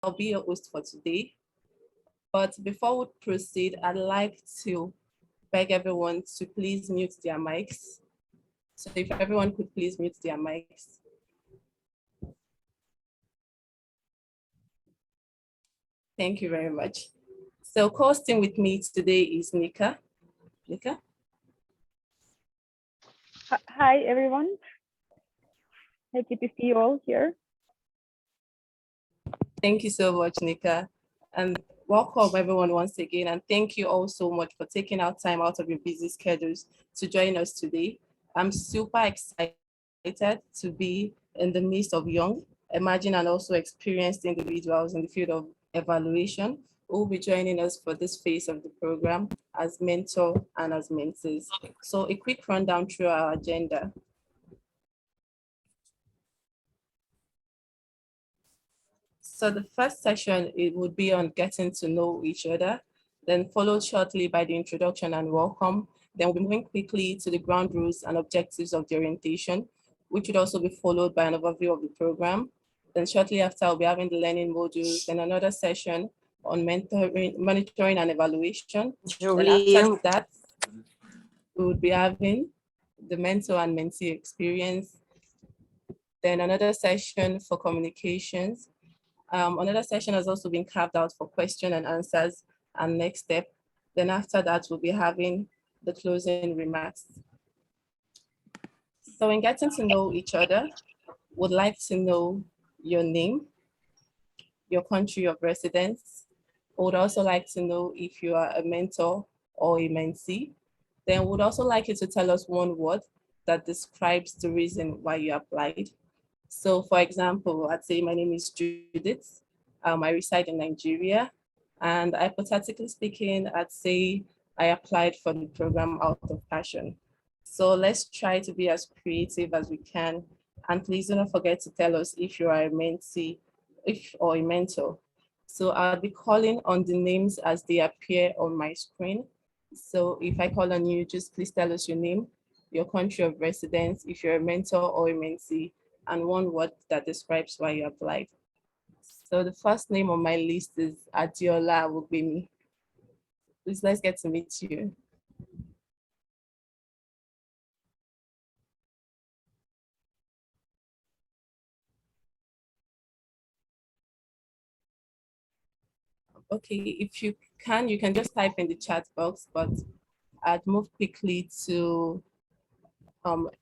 I'll be your host for today. But before we proceed, I'd like to beg everyone to please mute their mics. So if everyone could please mute their mics. Thank you very much. So co-hosting with me today is Nika. Nika? Hi, everyone. Happy to see you all here. Thank you so much, Nika. And welcome everyone once again. And thank you all so much for taking out time out of your busy schedules to join us today. I'm super excited to be in the midst of young, emerging and also experienced individuals in the field of evaluation who will be joining us for this phase of the program as mentor and as mentees. So a quick rundown through our agenda. So the first session, it would be on getting to know each other, then followed shortly by the introduction and welcome. Then we'll be moving quickly to the ground rules and objectives of the orientation, which would also be followed by an overview of the program. Then shortly after, we'll be having the learning modules, then another session on monitoring and evaluation. Then after that, we would be having the mentor and mentee experience. Then another session for communications. Another session has also been carved out for question and answers and next step. Then after that, we'll be having the closing remarks. So in getting to know each other, would like to know your name, your country of residence. Would also like to know if you are a mentor or a mentee. Then would also like you to tell us one word that describes the reason why you applied. So for example, I'd say my name is Judith. I reside in Nigeria, and hypothetically speaking, I'd say I applied for the program out of passion. So let's try to be as creative as we can. And please do not forget to tell us if you are a mentee or a mentor. So I'll be calling on the names as they appear on my screen. So if I call on you, just please tell us your name, your country of residence, if you're a mentor or a mentee, and one word that describes why you applied. So the first name on my list is Adiola Awubemi. Please, let's get to meet you. Okay, if you can just type in the chat box, but I'd move quickly to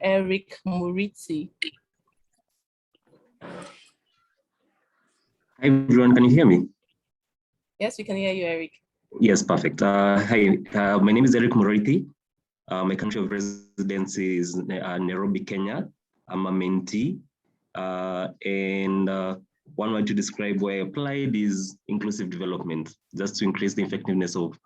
Eric Muriti. Hi everyone, can you hear me? Yes, we can hear you, Eric. Yes, perfect. Hi, my name is Eric Muriti. My country of residence is Nairobi, Kenya. I'm a mentee. One way to describe where I applied is inclusive development, just to increase the effectiveness of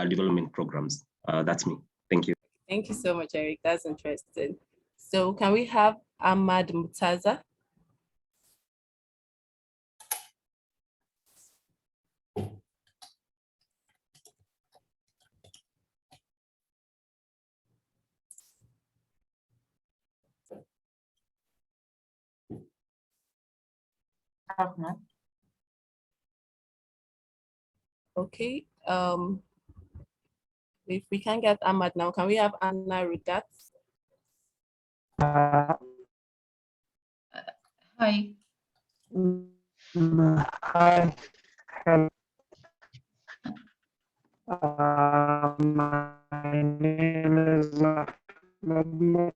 development programs. That's me. Thank you. Thank you so much, Eric. That's interesting. So can we have Ahmad Mutaza? Okay. If we can get Ahmad now, can we have Anna Rudat? Hi. Hi. Hi. Hello. My name is Ahmed.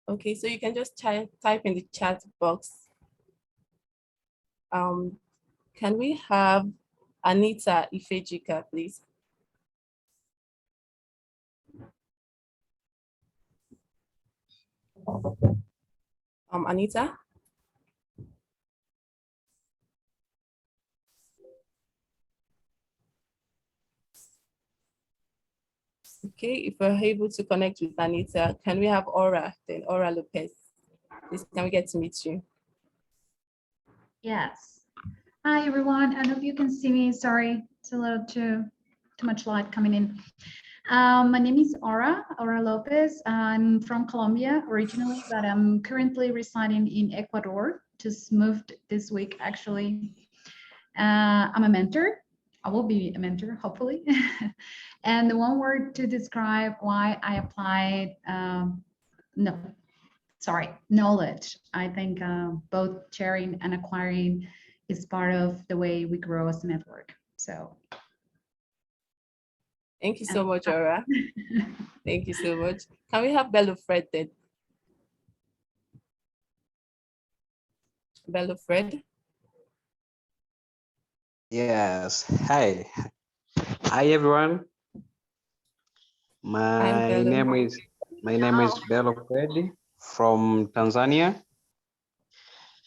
Okay, so you can just type in the chat box. Can we have Anita Ifejika, please? Anita? Okay, if we're able to connect with Anita, can we have Aura, then Aura Lopez? Please, can we get to meet you? Yes. Hi, everyone. I hope you can see me. Sorry, it's a little too much light coming in. My name is Aura Lopez. I'm from Colombia originally, but I'm currently residing in Ecuador. Just moved this week, actually. I'm a mentor. I will be a mentor, hopefully. And the one word to describe why I applied, knowledge. I think both sharing and acquiring is part of the way we grow as a network. So. Thank you so much, Aura. Thank you so much. Can we have Bello Fred then? Bello Fred? Yes. Hi. Hi, everyone. My name is Bello Fred from Tanzania,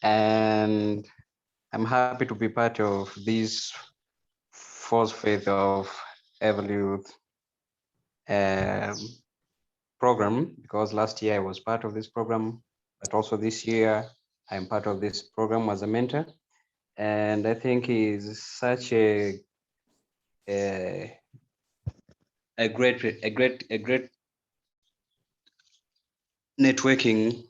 and I'm happy to be part of this fourth phase of EvalYouth program, because last year I was part of this program, but also this year I'm part of this program as a mentor, and I think it's such a great networking.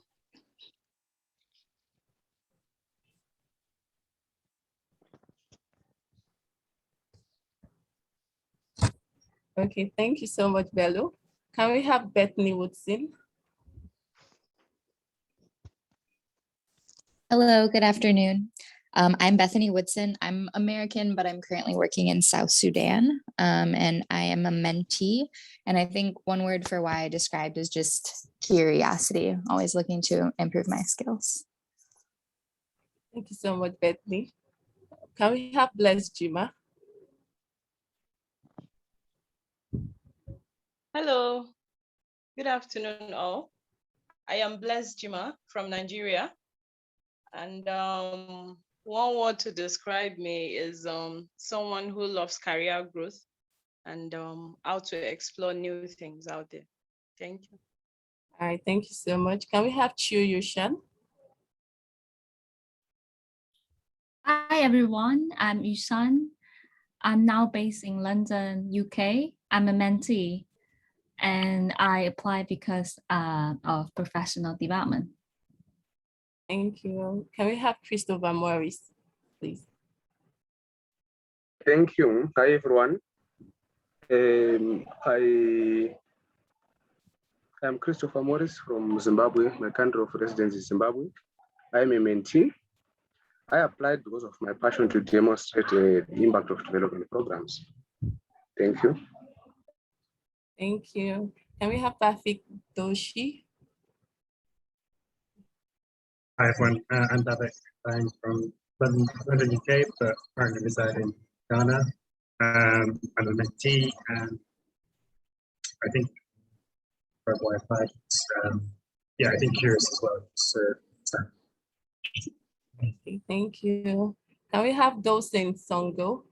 Okay, thank you so much, Bello. Can we have Bethany Woodson? Hello, good afternoon. I'm Bethany Woodson. I'm American, but I'm currently working in South Sudan, and I am a mentee. And I think one word for why I described is just curiosity, always looking to improve my skills. Thank you so much, Bethany. Can we have Bless Jima? Hello, good afternoon all. I am Blessed Jima from Nigeria. And one word to describe me is someone who loves career growth and how to explore new things out there. Thank you. All right, thank you so much. Can we have Chiu Yushan? Hi everyone, I'm Yushan. I'm now based in London, UK. I'm a mentee and I applied because of professional development. Thank you. Can we have Christopher Morris, please? Thank you. Hi, everyone. I'm Christopher Morris from Zimbabwe. My country of residence is Zimbabwe. I'm a mentee. I applied because of my passion to demonstrate the impact of development programs. Thank you. Thank you. Can we have Tafik Doshi? Hi everyone, I'm Tafik. I'm from London, UK, but currently reside in Ghana. I'm a mentee, and I think for what I applied, yeah, I think curious as well. So. Okay, thank you. Can we have Dosen Songo?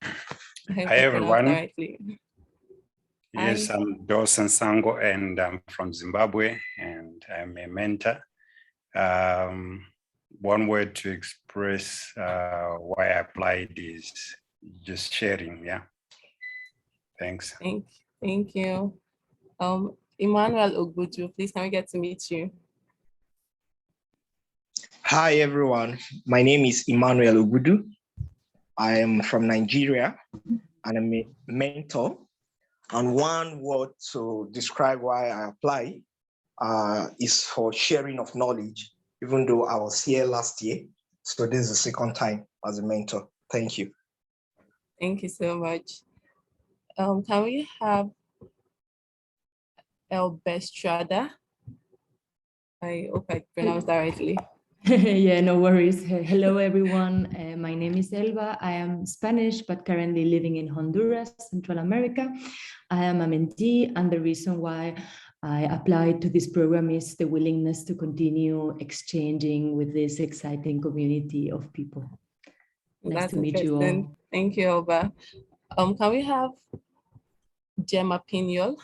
Hi everyone. Yes, Hi. I'm Dawson Sango and I'm from Zimbabwe and I'm a mentor. One word to express why I applied is just sharing, yeah. Thanks. Thank you. Emmanuel Ogbuju, please can we get to meet you? Hi everyone, my name is Emmanuel Ogbuju. I am from Nigeria and I'm a mentor. And one word to describe why I apply is for sharing of knowledge, even though I was here last year. So this is the second time as a mentor. Thank you. Thank you so much. Can we have Elbestrada? I hope I pronounced that rightly. Yeah, no worries. Hello, everyone. My name is Elba. I am Spanish, but currently living in Honduras, Central America. I am a mentee, and the reason why I applied to this program is the willingness to continue exchanging with this exciting community of people. Nice to meet you all. Thank you, Elba. Can we have Gemma Pignol?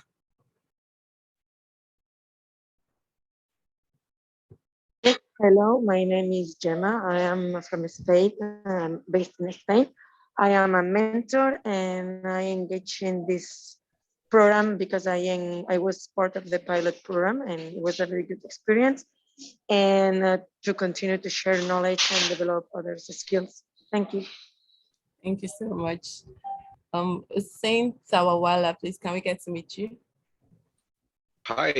Hello, my name is Gemma. I am from Spain. I'm based in Spain. I am a mentor and I engage in this program because I was part of the pilot program and it was a very good experience, and to continue to share knowledge and develop others' skills. Thank you. Thank you so much. Saint Tawawala, please, can we get to meet you? Hi,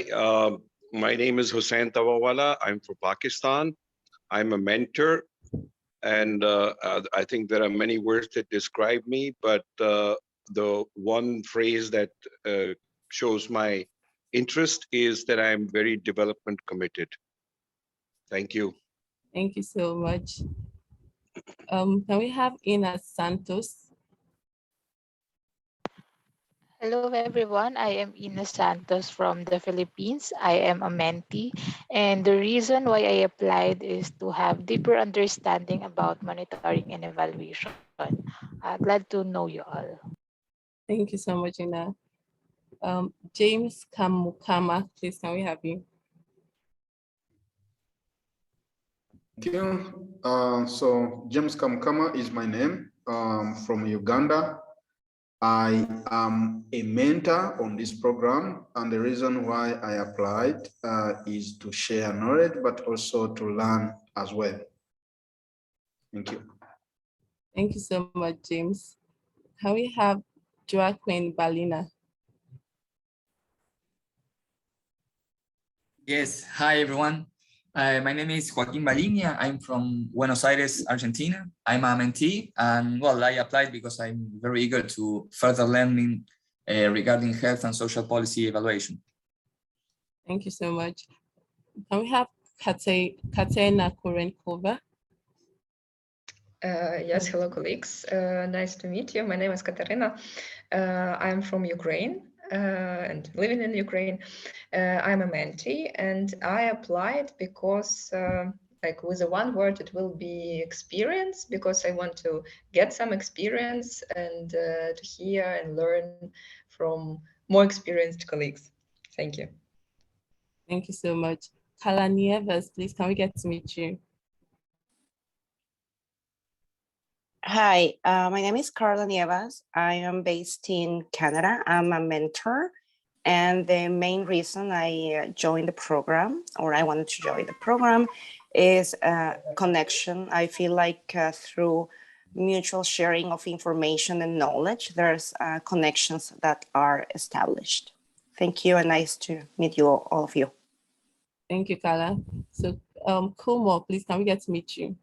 my name is Hussain Tawawala. I'm from Pakistan. I'm a mentor, and I think there are many words that describe me, but the one phrase that shows my interest is that I'm very development committed. Thank you. Thank you so much. Can we have Ina Santos? Hello everyone, I am Ina Santos from the Philippines. I am a mentee, and the reason why I applied is to have deeper understanding about monitoring and evaluation. Glad to know you all. Thank you so much, Ina. James Kamukama, please, can we have you? Thank you. So James Kamukama is my name, from Uganda. I am a mentor on this program, and the reason why I applied is to share knowledge, but also to learn as well. Thank you. Thank you so much, James. Can we have Joaquin Balina? Yes, hi everyone. My name is Joaquin Balinia. I'm from Buenos Aires, Argentina. I'm a mentee, and well, I applied because I'm very eager to further learning regarding health and social policy evaluation. Thank you so much. Can we have Katerina Korenkova? Yes, hello colleagues. Nice to meet you. My name is Katerina. I'm from Ukraine and living in Ukraine. I'm a mentee and I applied because like with a one word, it will be experience, because I want to get some experience and to hear and learn from more experienced colleagues. Thank you. Thank you so much. Kala Nieves, please, can we get to meet you? Hi, my name is Carla Nieves. I am based in Canada. I'm a mentor, and the main reason I joined the program, or I wanted to join the program, is connection. I feel like through mutual sharing of information and knowledge, there's connections that are established. Thank you, and nice to meet you, all of you. Thank you, Kala. So, Kumo, please, can we get to meet you?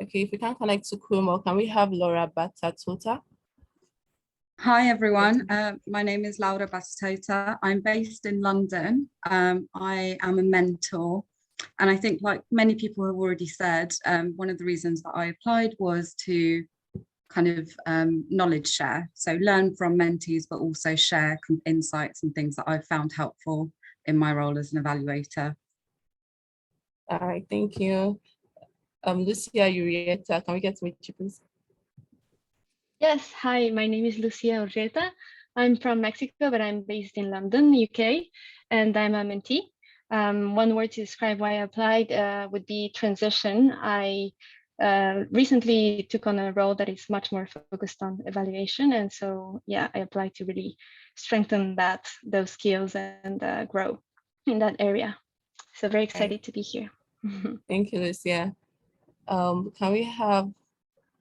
Okay, if we can connect to Kumo, can we have Laura Batatuta? Hi everyone, my name is Laura Batatuta. I'm based in London. I am a mentor, and I think, like many people have already said, one of the reasons that I applied was to kind of knowledge share. So learn from mentees, but also share insights and things that I've found helpful in my role as an evaluator. All right, thank you. Lucia Urieta, can we get to meet you, please? Yes, hi, my name is Lucia Urieta. I'm from Mexico, but I'm based in London, UK, and I'm a mentee. One word to describe why I applied would be transition. I recently took on a role that is much more focused on evaluation, and so yeah, I applied to really strengthen those skills and grow in that area. So very excited to be here. Thank you, Lucia. Can we have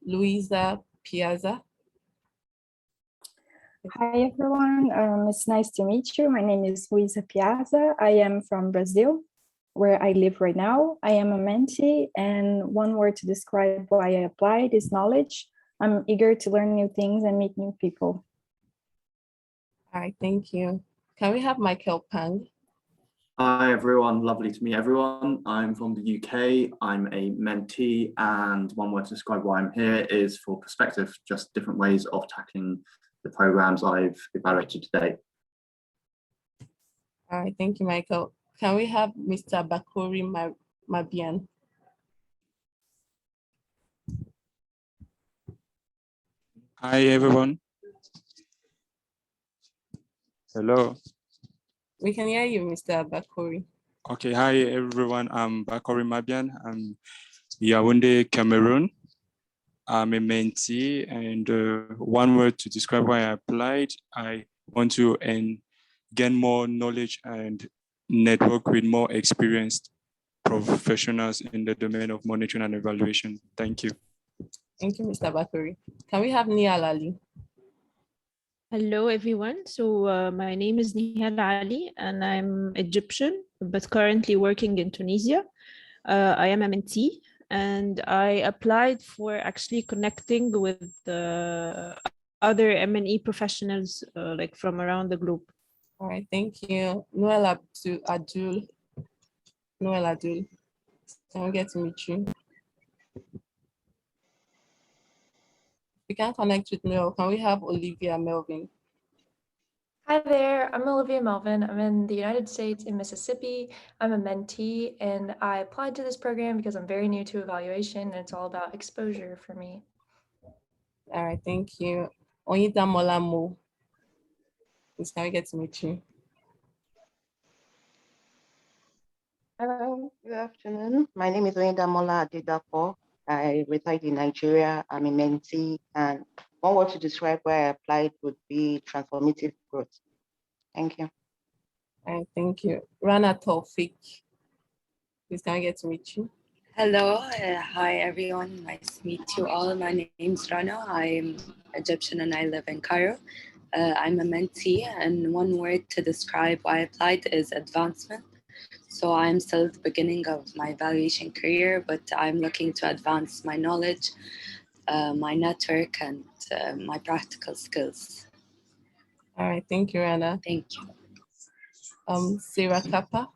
Luisa Piazza? Hi everyone, it's nice to meet you. My name is Luisa Piazza. I am from Brazil, where I live right now. I am a mentee, and one word to describe why I applied is knowledge. I'm eager to learn new things and meet new people. All right, thank you. Can we have Michael Pang? Hi everyone, lovely to meet everyone. I'm from the UK, I'm a mentee, and one word to describe why I'm here is for perspective, just different ways of tackling the programs I've evaluated today. All right, thank you, Michael. Can we have Mr. Bakuri Mabian? Hi everyone. Hello. We can hear you, Mr. Bakori. Okay, hi everyone. I'm Bakori Mabian. I'm Yaoundé, Cameroon. I'm a mentee, and one word to describe why I applied, I want to gain more knowledge and network with more experienced professionals in the domain of monitoring and evaluation. Thank you. Thank you, Mr. Bakori. Can we have Nihal Ali? Hello, everyone. So my name is Nihal Ali, and I'm Egyptian, but currently working in Tunisia. I am a mentee, and I applied for actually connecting with other M&E professionals like from around the globe. All right, thank you. Noel Adul. Noel Adul. Can we get to meet you? We can't connect with Noel. Can we have Olivia Melvin? Hi there, I'm Olivia Melvin. I'm in the United States in Mississippi. I'm a mentee and I applied to this program because I'm very new to evaluation and it's all about exposure for me. All right, thank you. Oyindamola Mo. Please, can we get to meet you? Hello, good afternoon. My name is Oyindamola Adedapo. I reside in Nigeria. I'm a mentee, and one word to describe where I applied would be transformative growth. Thank you. All right, thank you. Rana Taufik. Please, can I get to meet you? Hello, hi everyone. Nice to meet you all. My name is Rana. I'm Egyptian and I live in Cairo. I'm a mentee, and one word to describe why I applied is advancement. So I'm still at the beginning of my evaluation career, but I'm looking to advance my knowledge, my network, and my practical skills. All right, thank you, Rana. Thank you. Sarah Kappa.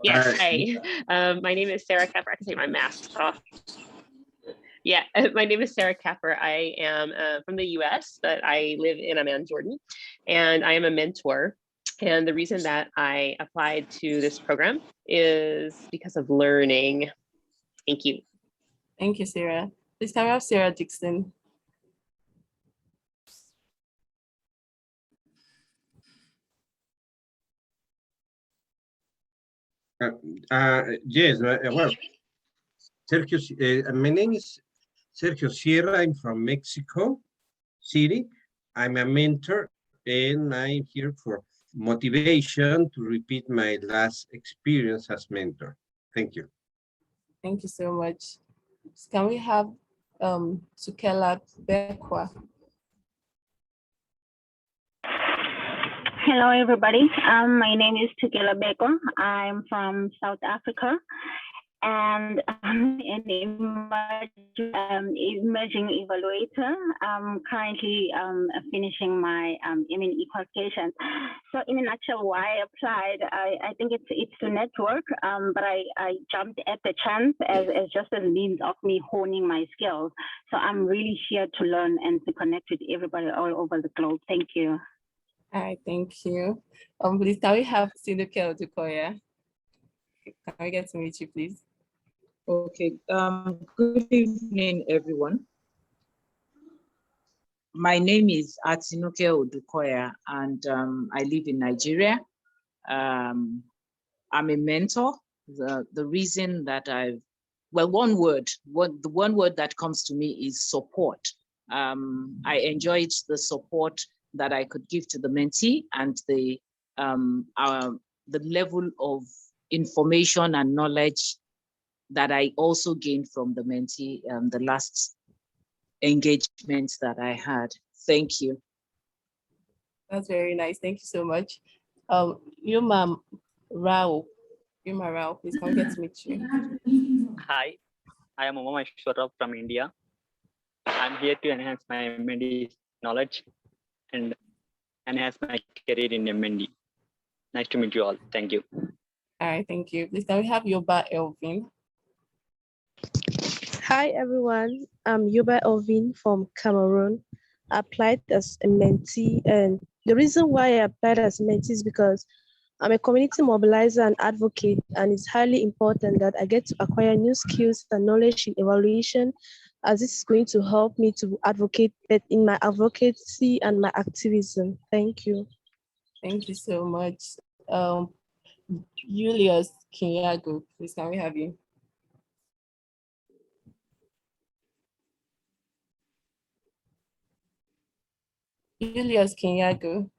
Yes, hi. My name is Sarah Kapper. I can take my mask off. Yeah, my name is Sarah Kapper. I am from the US, but I live in Amman, Jordan, and I am a mentor. And the reason that I applied to this program is because of learning. Thank you. Thank you, Sarah. Please can we have Sarah Dixon? Yes, well, Sergio, my name is Sergio Sierra. I'm from Mexico City. I'm a mentor and I'm here for motivation to repeat my last experience as mentor. Thank you. Thank you so much. Can we have Sukela Bekwa? Hello, everybody. My name is Tukela Beko. I'm from South Africa, and I'm an emerging evaluator. I'm currently finishing my M&E qualifications. So in a nutshell, why I applied, I think it's to network, but I jumped at the chance as just a means of me honing my skills. So I'm really here to learn and to connect with everybody all over the globe. Thank you. All right, thank you. Please, can we have Sinuke Odukoya? Can we get to meet you, please? Okay, good evening, everyone. My name is Atinuke Odukoya, and I live in Nigeria. I'm a mentor. The reason that the one word that comes to me is support. I enjoyed the support that I could give to the mentee and the level of information and knowledge that I also gained from the mentee the last engagements that I had. Thank you. That's very nice. Thank you so much. Yuma Rao, please come get to meet you. Hi, I am Umama Shwarab from India. I'm here to enhance my M&D knowledge and enhance my career in M&D. Nice to meet you all. Thank you. All right, thank you. Please can we have Yoba Elvin? Hi everyone, I'm Yoba Elvin from Cameroon. I applied as a mentee, and the reason why I applied as a mentee is because I'm a community mobilizer and advocate, and it's highly important that I get to acquire new skills and knowledge in evaluation, as this is going to help me to advocate in my advocacy and my activism. Thank you. Thank you so much. Julius Kinyago, please can we have you? Julius Kinyago.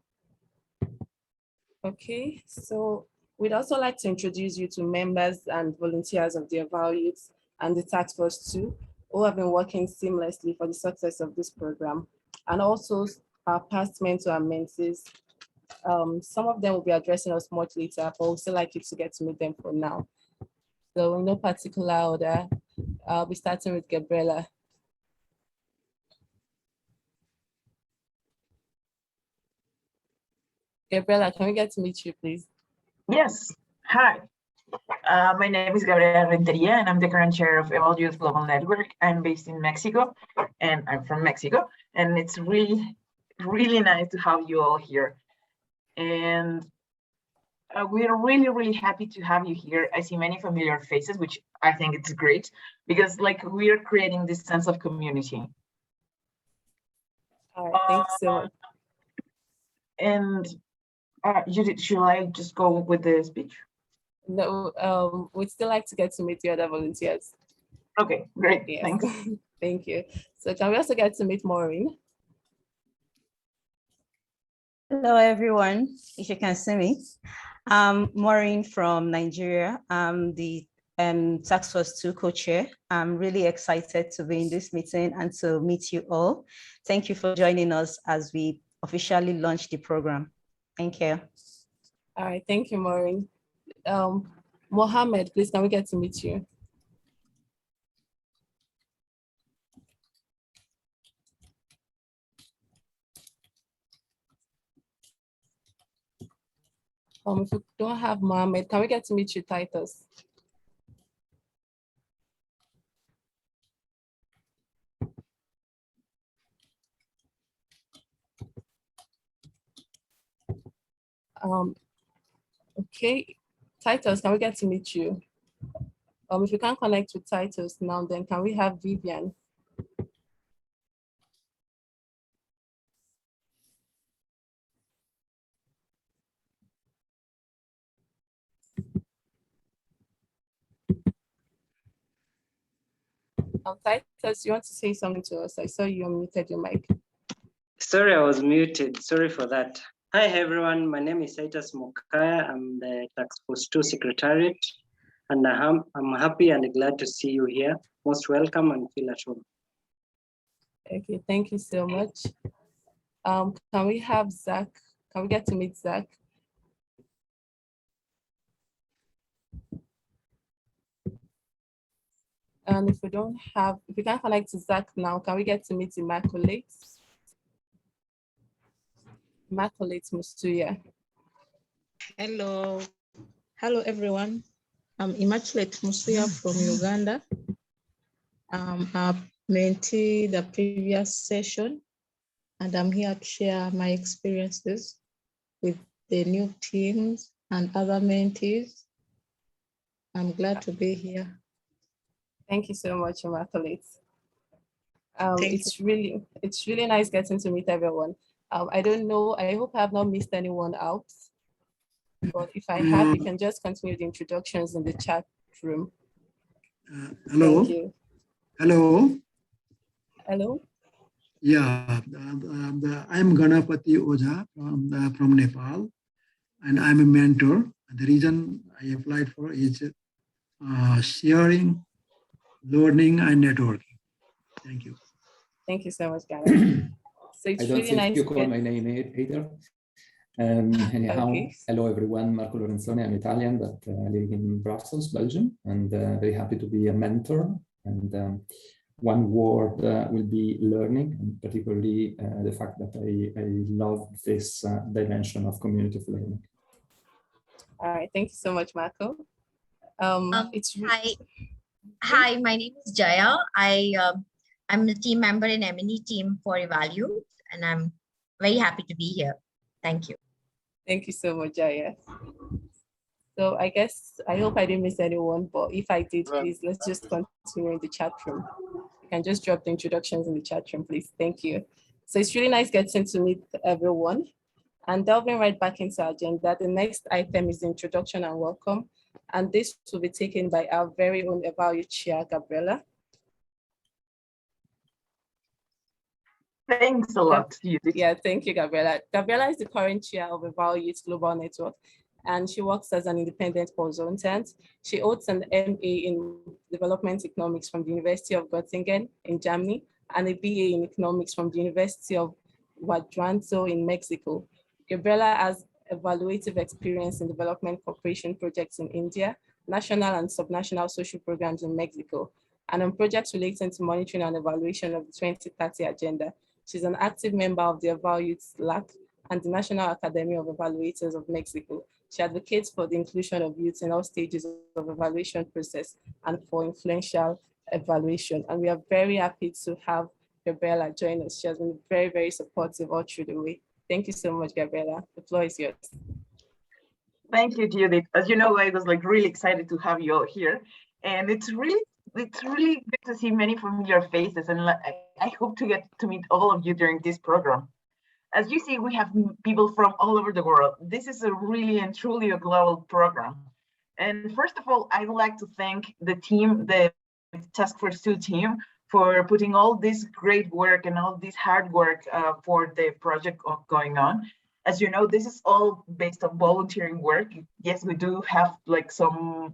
Okay, so we'd also like to introduce you to members and volunteers of the EvalYouth and the task force too, who have been working seamlessly for the success of this program, and also our past mentor and mentees. Some of them will be addressing us much later, but we'd still like you to get to meet them for now. So in no particular order, I'll be starting with Gabriela. Gabriela, can we get to meet you, please? Yes. Hi. My name is Gabriela Renteria, and I'm the current chair of EvalYouth Global Network. I'm based in Mexico, and I'm from Mexico. And it's really, really nice to have you all here. And we're really, really happy to have you here. I see many familiar faces, which I think it's great, because like we are creating this sense of community. All right, thanks so much. And Judith, should I just go with the speech? No, we'd still like to get to meet the other volunteers. Okay, great, yes. Thanks. Thank you. So can we also get to meet Maureen? Hello, everyone, if you can see me. I'm Maureen from Nigeria. I'm the Task Force 2 co-chair. I'm really excited to be in this meeting and to meet you all. Thank you for joining us as we officially launch the program. Thank you. All right, thank you, Maureen. Mohammed, please, can we get to meet you? If we don't have Mohammed, can we get to meet you, Titus? Okay, Titus, can we get to meet you? If you can't connect with Titus now, then can we have Vivian? Titus, you want to say something to us? I saw you unmuted your mic. Sorry, I was muted. Sorry for that. Hi, everyone. My name is Titus Mokaya. I'm the Task Force 2 Secretariat, and I'm happy and glad to see you here. Most welcome and feel at home. Okay, thank you so much. Can we have Zach? Can we get to meet Zach? And if we can't connect to Zach now, can we get to meet Immaculate? Immaculate Mustuya. Hello. Hello, everyone. I'm Immaculate Mustuya from Uganda. I mentee the previous session, and I'm here to share my experiences with the new teams and other mentees. I'm glad to be here. Thank you so much, Immaculate. It's really nice getting to meet everyone. I don't know, I hope I have not missed anyone out. But if I have, you can just continue the introductions in the chat room. Hello. Thank you. Hello. Hello. Yeah, I'm Ganapati Oja from Nepal, and I'm a mentor. The reason I applied for is sharing, learning, and networking. Thank you. Thank you so much, Gana. So it's I don't really see nice. if you call my name either. Anyhow, Okay. Hello everyone, Marco Lorenzoni. I'm Italian, but living in Brussels, Belgium, and very happy to be a mentor. And one word will be learning, and particularly the fact that I love this dimension of community of learning. All right, thank you so much, Marco. Hi, my name is Jaya. I'm a team member in M&E team for EvalYouth, and I'm very happy to be here. Thank you. Thank you so much, Jaya. So I hope I didn't miss anyone, but if I did, please, let's just continue in the chat room. You can just drop the introductions in the chat room, please. Thank you. So it's really nice getting to meet everyone. And delving right back into our agenda, the next item is the introduction and welcome. And this will be taken by our very own EvalYouth Chair, Gabriela. Thanks a lot, Judith. Yeah, thank you, Gabriela. Gabriela is the current chair of EvalYouth Global Network, and she works as an independent consultant. She holds an MA in Development Economics from the University of Göttingen in Germany, and a BA in Economics from the University of Guanajuato in Mexico. Gabriela has evaluative experience in development cooperation projects in India, national and subnational social programs in Mexico, and on projects relating to monitoring and evaluation of the 2030 Agenda. She's an active member of the EvalYouth LAC and the National Academy of Evaluators of Mexico. She advocates for the inclusion of youth in all stages of evaluation process and for influential evaluation. And we are very happy to have Gabriela join us. She has been very, very supportive all through the way. Thank you so much, Gabriela. The floor is yours. Thank you, Judith. As you know, I was really excited to have you all here. And it's really good to see many familiar faces, and I hope to get to meet all of you during this program. As you see, we have people from all over the world. This is a really and truly a global program. And first of all, I'd like to thank the team, the Task Force 2 team, for putting all this great work and all this hard work for the project going on. As you know, this is all based on volunteering work. Yes, we do have some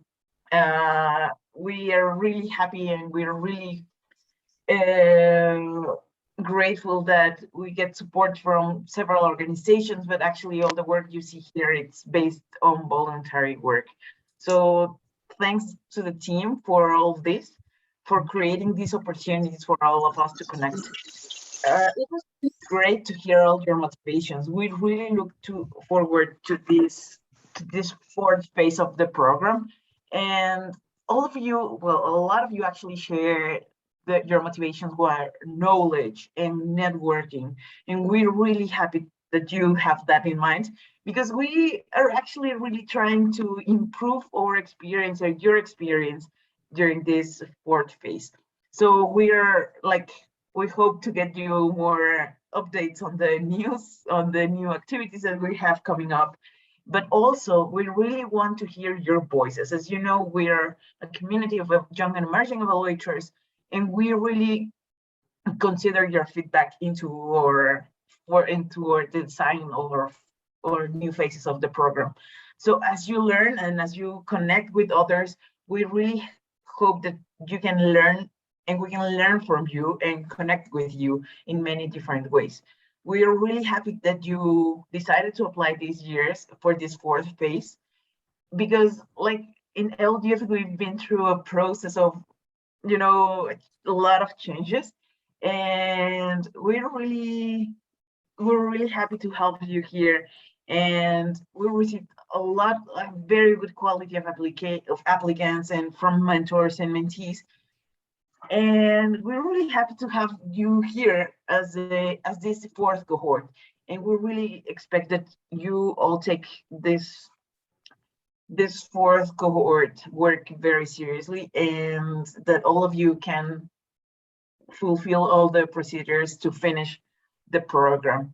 we are really happy and we're really grateful that we get support from several organizations, but actually all the work you see here, it's based on voluntary work. So thanks to the team for all of this, for creating these opportunities for all of us to connect. It was great to hear all your motivations. We really look forward to this fourth phase of the program. And all of you, well, a lot of you actually share your motivations were knowledge and networking. And we're really happy that you have that in mind, because we are actually really trying to improve our experience or your experience during this fourth phase. So we hope to get you more updates on the news, on the new activities that we have coming up. But also, we really want to hear your voices. As you know, we're a community of young and emerging evaluators, and we really consider your feedback into our design or new phases of the program. So as you learn and as you connect with others, we really hope that you can learn and we can learn from you and connect with you in many different ways. We are really happy that you decided to apply these years for this fourth phase, because in EvalYouth, we've been through a process of, a lot of changes, and we're really happy to help you here. And we received a very good quality of applicants and from mentors and mentees. And we're really happy to have you here as this fourth cohort. And we really expect that you all take this fourth cohort work very seriously, and that all of you can fulfill all the procedures to finish the program.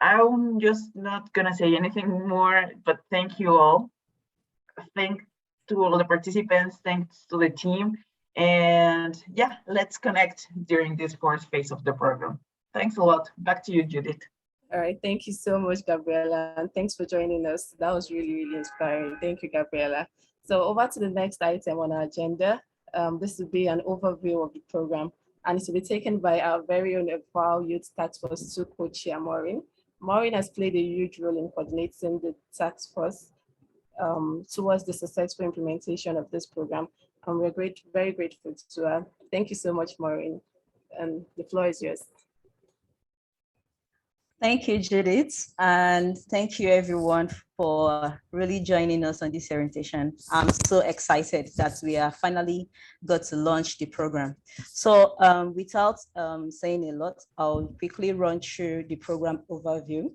I'm just not gonna say anything more, but thank you all. Thanks to all the participants, thanks to the team. And yeah, let's connect during this fourth phase of the program. Thanks a lot. Back to you, Judith. All right, thank you so much, Gabriela, and thanks for joining us. That was really, really inspiring. Thank you, Gabriela. So over to the next item on our agenda. This will be an overview of the program, and it will be taken by our very own EvalYouth Task Force 2 co-chair, Maureen. Maureen has played a huge role in coordinating the task force towards the successful implementation of this program, and we're very grateful to her. Thank you so much, Maureen, and the floor is yours. Thank you, Judith, and thank you everyone for really joining us on this orientation. I'm so excited that we are finally got to launch the program. So without saying a lot, I'll quickly run through the program overview.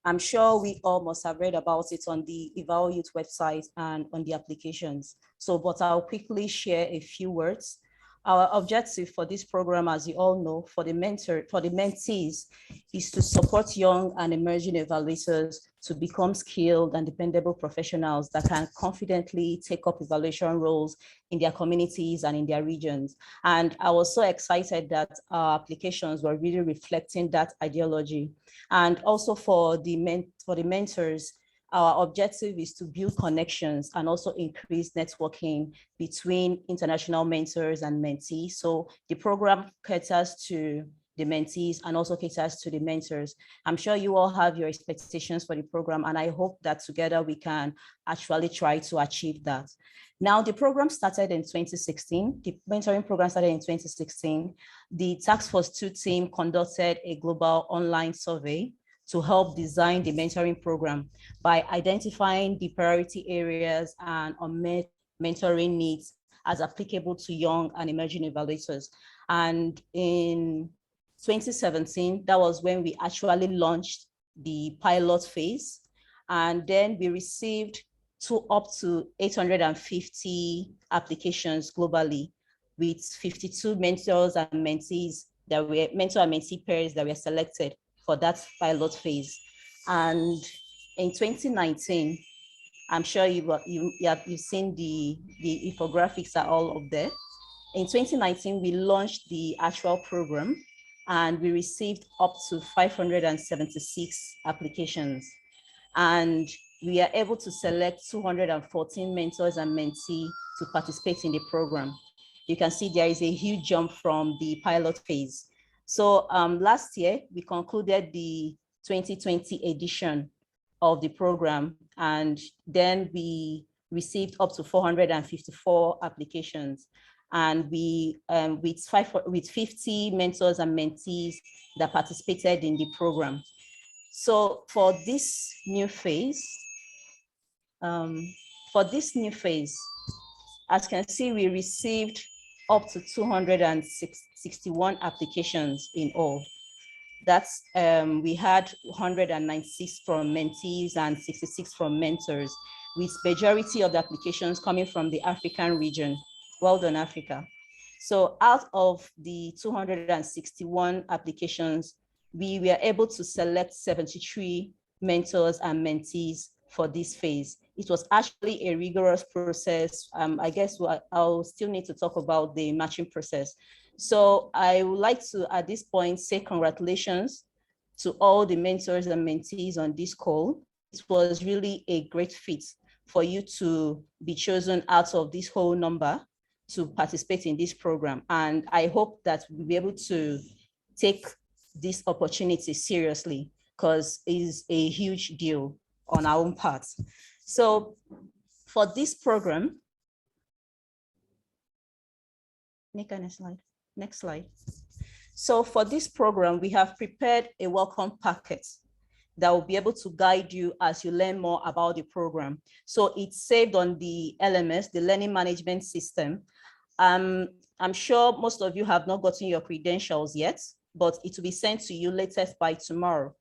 I'm sure we all must have read about it on the EvalYouth website and on the applications. So, but I'll quickly share a few words. Our objective for this program, as you all know, for the mentees, is to support young and emerging evaluators to become skilled and dependable professionals that can confidently take up evaluation roles in their communities and in their regions. And I was so excited that our applications were really reflecting that ideology. And also for the mentors, our objective is to build connections and also increase networking between international mentors and mentees. So the program caters to the mentees and also caters to the mentors. I'm sure you all have your expectations for the program, and I hope that together we can actually try to achieve that. Now, the program started in 2016. The mentoring program started in 2016. The Task Force 2 team conducted a global online survey to help design the mentoring program by identifying the priority areas and unmet mentoring needs as applicable to young and emerging evaluators. And in 2017, that was when we actually launched the pilot phase. And then we received up to 850 applications globally with 52 mentors and mentees that were mentor and mentee pairs that were selected for that pilot phase. And in 2019, I'm sure you've seen the infographics are all up there. In 2019, we launched the actual program and we received up to 576 applications. And we are able to select 214 mentors and mentees to participate in the program. You can see there is a huge jump from the pilot phase. So last year, we concluded the 2020 edition of the program, and then we received up to 454 applications. And we, with 50 mentors and mentees that participated in the program. So for this new phase, as you can see, we received up to 261 applications in all. That's, we had 196 from mentees and 66 from mentors, with majority of the applications coming from the African region. Well done, Africa. So out of the 261 applications, we were able to select 73 mentors and mentees for this phase. It was actually a rigorous process. I guess I'll still need to talk about the matching process. So I would like to, at this point, say congratulations to all the mentors and mentees on this call. It was really a great fit for you to be chosen out of this whole number to participate in this program. And I hope that we'll be able to take this opportunity seriously, because it's a huge deal on our own part. So for this program, next slide. So for this program, we have prepared a welcome packet that will be able to guide you as you learn more about the program. So it's saved on the LMS, the Learning Management System. I'm sure most of you have not gotten your credentials yet, but it will be sent to you latest by tomorrow.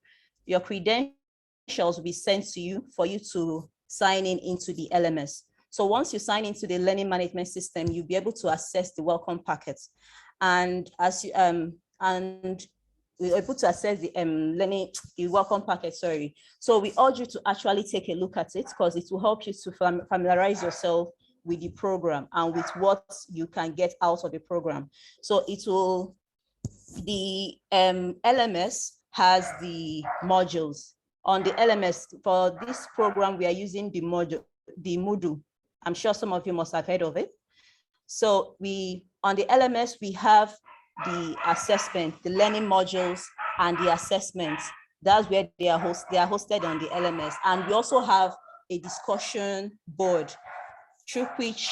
Your credentials will be sent to you for you to sign in into the LMS. So once you sign into the Learning Management System, you'll be able to access the welcome packets. And as you and we're able to access the welcome packet, sorry. So we urge you to actually take a look at it, because it will help you to familiarize yourself with the program and with what you can get out of the program. So it will, the LMS has the modules. On the LMS for this program, we are using the Moodle. I'm sure some of you must have heard of it. So on the LMS, we have the assessment, the learning modules, and the assessments. That's where they are hosted on the LMS. And we also have a discussion board through which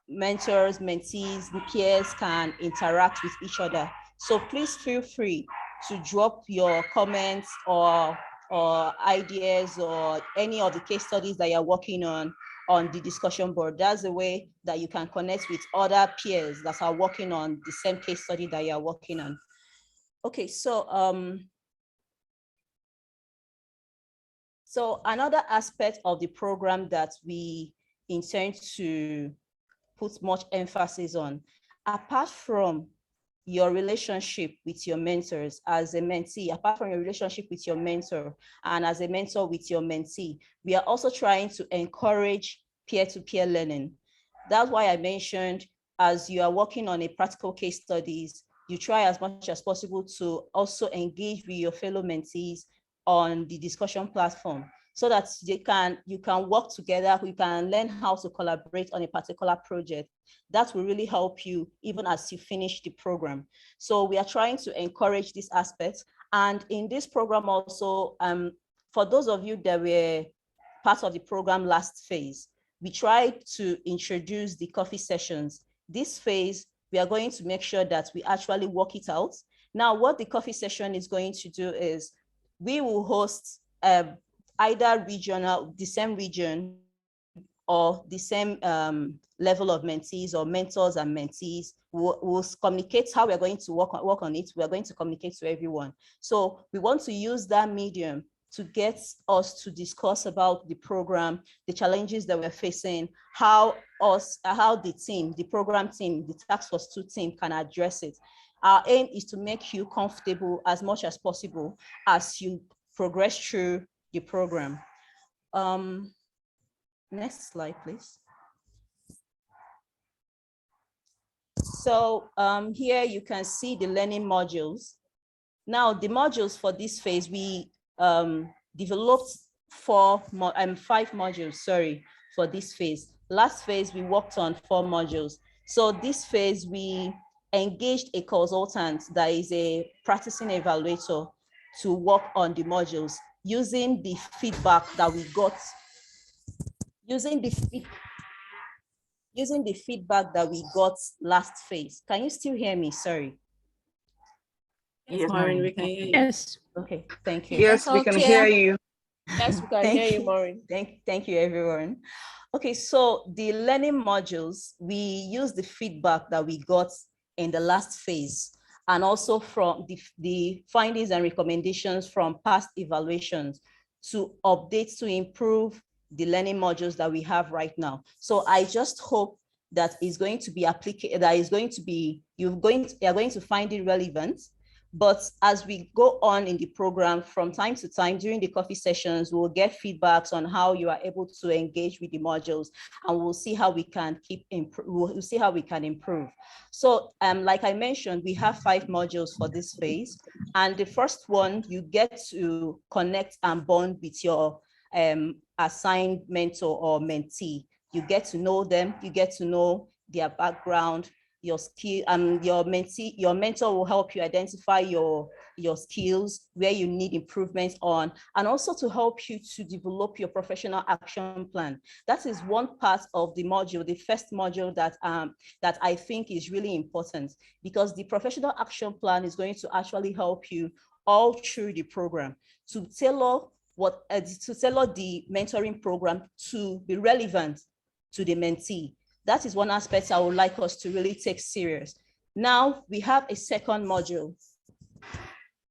mentors, mentees, and peers can interact with each other. So please feel free to drop your comments or ideas or any of the case studies that you're working on the discussion board. That's the way that you can connect with other peers that are working on the same case study that you're working on. Okay, so So another aspect of the program that we intend to put much emphasis on, apart from your relationship with your mentors as a mentee, apart from your relationship with your mentor and as a mentor with your mentee, we are also trying to encourage peer-to-peer learning. That's why I mentioned, as you are working on a practical case studies, you try as much as possible to also engage with your fellow mentees on the discussion platform, so that you can work together, you can learn how to collaborate on a particular project. That will really help you even as you finish the program. So we are trying to encourage this aspect. And in this program also, for those of you that were part of the program last phase, we tried to introduce the coffee sessions. This phase, we are going to make sure that we actually work it out. Now, what the coffee session is going to do is we will host either regional, the same region or the same level of mentees or mentors and mentees. We'll communicate how we're going to work on it. We're going to communicate to everyone. So we want to use that medium to get us to discuss about the program, the challenges that we're facing, how the team, the program team, the Task Force 2 team can address it. Our aim is to make you comfortable as much as possible as you progress through the program. Next slide, please. So here you can see the learning modules. Now, the modules for this phase, we developed 5 modules, sorry, for this phase. Last phase, we worked on 4 modules. So this phase, we engaged a consultant that is a practicing evaluator to work on the modules using the feedback that we got, using the feedback that we got last phase. Can you still hear me? Sorry. Yes, Maureen, we can hear you. Yes. Okay, thank you. Yes, we can hear you. Yes, we can hear you, Maureen. Thank you, everyone. Okay, so the learning modules, we use the feedback that we got in the last phase, and also from the findings and recommendations from past evaluations to update, to improve the learning modules that we have right now. So I just hope that is going to be applicable, that is going to be, you're going to find it relevant. But as we go on in the program, from time to time during the coffee sessions, we'll get feedbacks on how you are able to engage with the modules, and we'll see how we can we'll see how we can improve. So like I mentioned, we have 5 modules for this phase. And the first one, you get to connect and bond with your assigned mentor or mentee. You get to know them, you get to know their background, your skill, your mentor will help you identify your skills, where you need improvements on, and also to help you to develop your professional action plan. That is one part of the module, the first module that I think is really important, because the professional action plan is going to actually help you all through the program to tailor the mentoring program to be relevant to the mentee. That is one aspect I would like us to really take serious. Now we have a second module.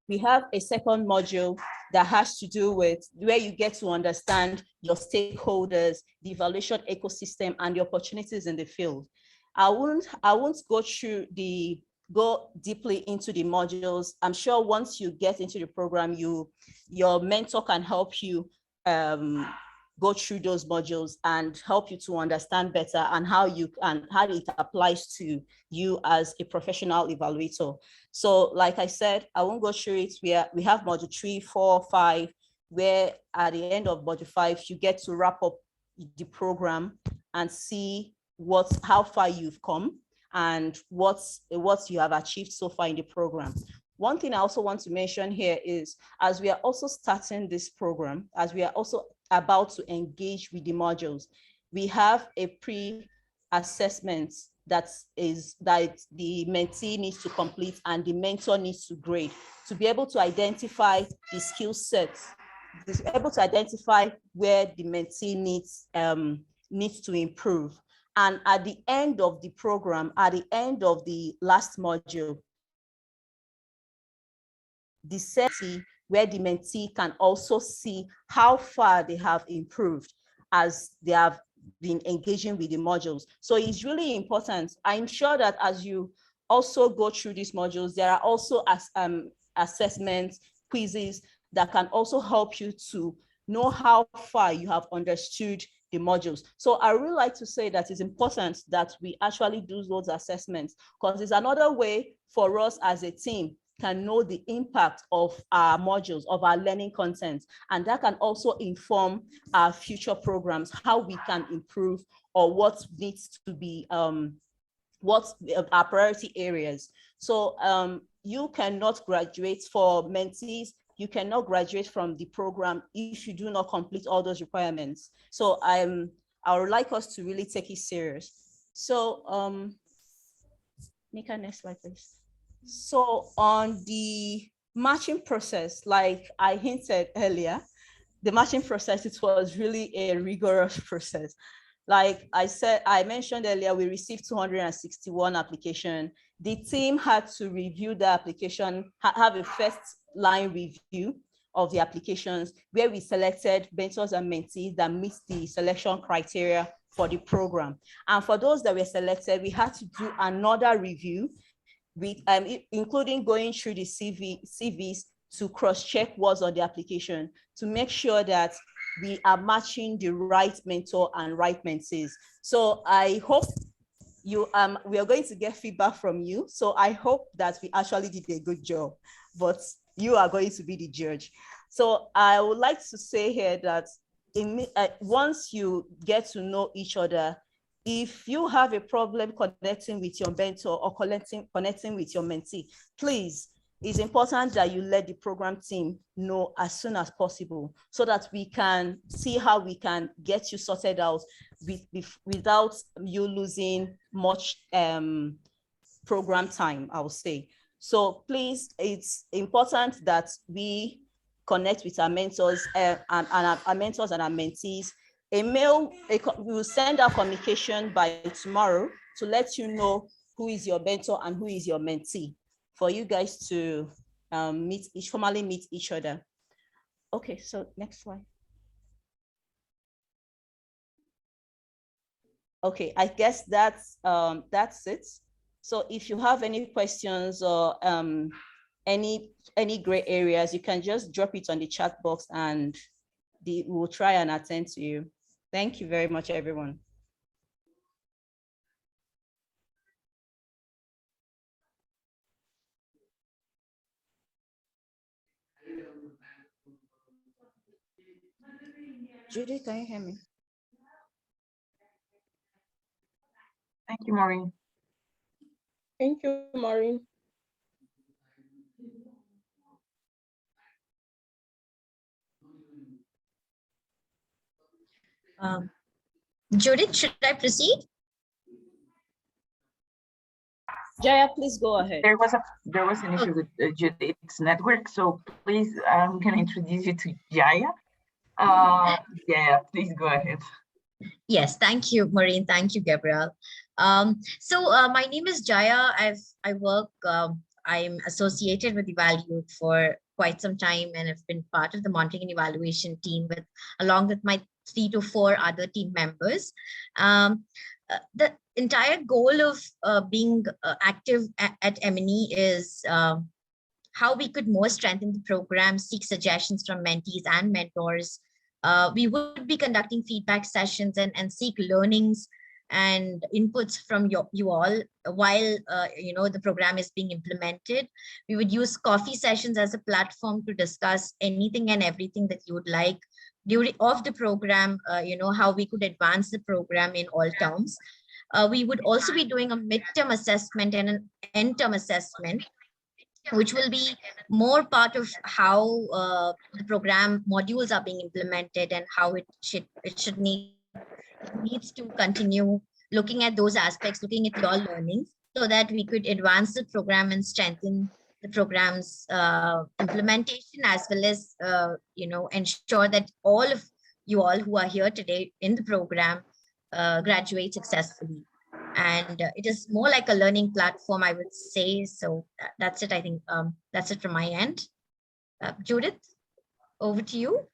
We have a second module that has to do with where you get to understand your stakeholders, the evaluation ecosystem, and the opportunities in the field. I won't go deeply into the modules. I'm sure once you get into the program, your mentor can help you go through those modules and help you to understand better and how it applies to you as a professional evaluator. So like I said, I won't go through it. We have module 3, 4, 5, where at the end of module 5, you get to wrap up the program and see how far you've come and what you have achieved so far in the program. One thing I also want to mention here is, as we are also starting this program, as we are also about to engage with the modules, we have a pre-assessment that the mentee needs to complete and the mentor needs to grade to be able to identify the skill sets, to be able to identify where the mentee needs to improve. And at the end of the program, at the end of the last module, the mentee where the mentee can also see how far they have improved as they have been engaging with the modules. So it's really important. I'm sure that as you also go through these modules, there are also assessments, quizzes that can also help you to know how far you have understood the modules. So I really like to say that it's important that we actually do those assessments, because it's another way for us as a team can know the impact of our modules, of our learning content, and that can also inform our future programs, how we can improve or what needs to be, what our priority areas. So you cannot graduate for mentees, you cannot graduate from the program if you do not complete all those requirements. So I would like us to really take it serious. So Nika, next slide, please. So on the matching process, like I hinted earlier, the matching process, it was really a rigorous process. Like I mentioned earlier, we received 261 applications. The team had to review the application, have a first line review of the applications where we selected mentors and mentees that meet the selection criteria for the program. And for those that were selected, we had to do another review with, including going through the CVs to cross-check what's on the application to make sure that we are matching the right mentor and right mentees. So I hope you, we are going to get feedback from you. So I hope that we actually did a good job, but you are going to be the judge. So I would like to say here that once you get to know each other, if you have a problem connecting with your mentor or connecting with your mentee, please, it's important that you let the program team know as soon as possible so that we can see how we can get you sorted out without you losing much program time, I would say. So please, it's important that we connect with our mentors and our mentors and our mentees. We will send out communication by tomorrow to let you know who is your mentor and who is your mentee, for you guys to formally meet each other. Okay, so next slide. Okay, I guess that's it. So if you have any questions or any gray areas, you can just drop it on the chat box and we will try and attend to you. Thank you very much, everyone. Judy, can you hear me? Thank you, Maureen. Thank you, Maureen. Judith, should I proceed? Jaya, please go ahead. There was an issue with Judith's network, so please, I'm going to introduce you to Jaya. Yeah, please go ahead. Yes, thank you, Maureen. Thank you, Gabrielle. My name is Jaya. I'm associated with EvalYouth for quite some time, and I've been part of the monitoring and evaluation team along with my 3 to 4 other team members. The entire goal of being active at MNE is how we could more strengthen the program, seek suggestions from mentees and mentors. We would be conducting feedback sessions and seek learnings and inputs from you all while the program is being implemented. We would use coffee sessions as a platform to discuss anything and everything that you would like during the program, how we could advance the program in all terms. We would also be doing a midterm assessment and an end-term assessment, which will be more part of how the program modules are being implemented and how it needs to continue looking at those aspects, looking at your learnings, so that we could advance the program and strengthen the program's implementation, as well as ensure that all of you all who are here today in the program graduate successfully. And it is more like a learning platform, I would say. So that's it. I think that's it from my end. Judith, over to you.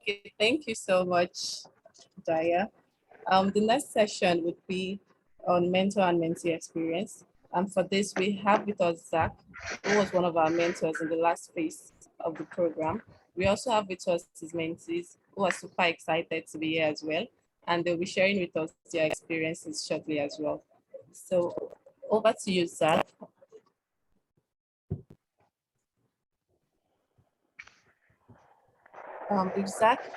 Okay, thank you so much, Jaya. The next session would be on mentor and mentee experience. And for this, we have with us Zach, who was one of our mentors in the last phase of the program. We also have with us his mentees, who are super excited to be here as well. And they'll be sharing with us their experiences shortly as well. So over to you, Zach. If Zach,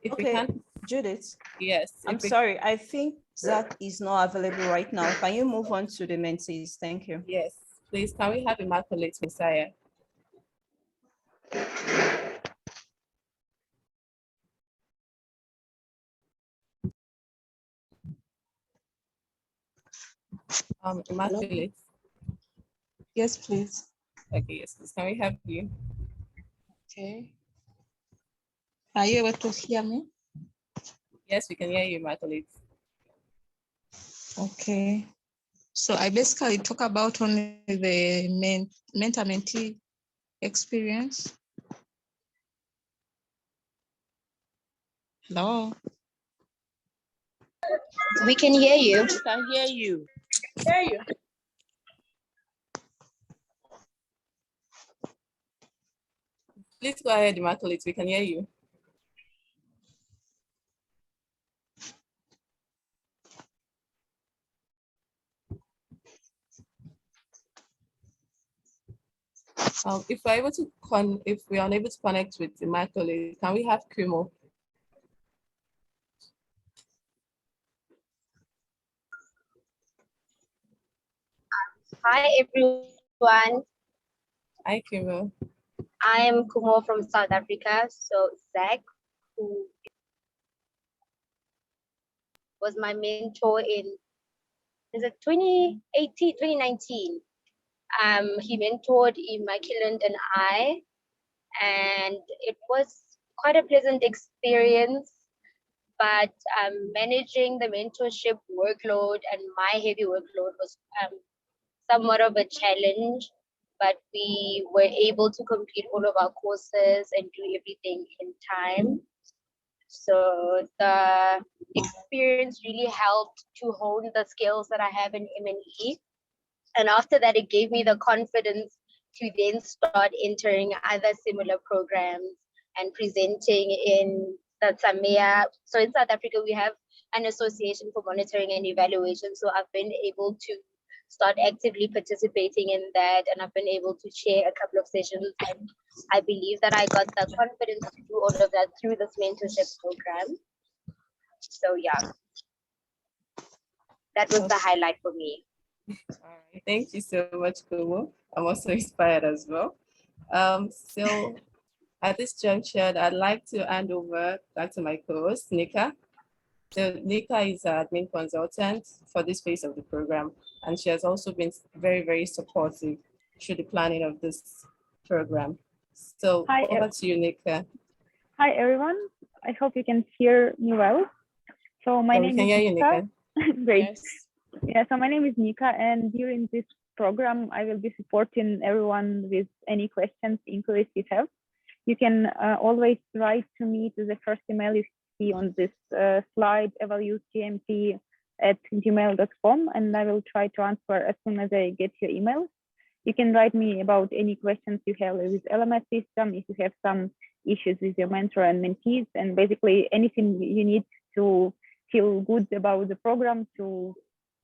if we can. Judith. Yes. I'm sorry, I think Zach is not available right now. Can you move on to the mentees? Thank you. Yes, please. Can we have Immaculate Messiah? Immaculate. Yes, please. Okay, yes, please. Can we have you? Okay. Are you able to hear me? Yes, we can hear you, Immaculate. Okay. So I basically talk about only the mentor-mentee experience. Hello. We can hear you. We can hear you. Hear you. Please go ahead, Immaculate. We can hear you. If we're able to if we are unable to connect with Immaculate, can we have Kumo? Hi, everyone. Hi, Kumo. I am Kumo from South Africa. So Zach, who was my mentor in, is it 2018, 2019? He mentored Immaculate and I, and it was quite a pleasant experience, but managing the mentorship workload and my heavy workload was somewhat of a challenge, but we were able to complete all of our courses and do everything in time. So the experience really helped to hone the skills that I have in M&E. And after that, it gave me the confidence to then start entering other similar programs and presenting in the SAMEA. So in South Africa, we have an association for monitoring and evaluation. So I've been able to start actively participating in that, and I've been able to chair a couple of sessions. And I believe that I got the confidence to do all of that through this mentorship program. So yeah, that was the highlight for me. All right, thank you so much, Kumo. I'm also inspired as well. So at this juncture, I'd like to hand over back to my co-host, Nika. So Nika is our admin consultant for this phase of the program, and she has also been very, very supportive through the planning of this program. So over to you, Nika. Hi, everyone. I hope you can hear me well. So my name is Nika. Great. Yes. Yeah, so my name is Nika, and during this program, I will be supporting everyone with any questions, inquiries you have. You can always write to me to the first email you see on this slide, EvalYouth@gmail.com, and I will try to answer as soon as I get your emails. You can write me about any questions you have with LMS system, if you have some issues with your mentor and mentees, and basically anything you need to feel good about the program, to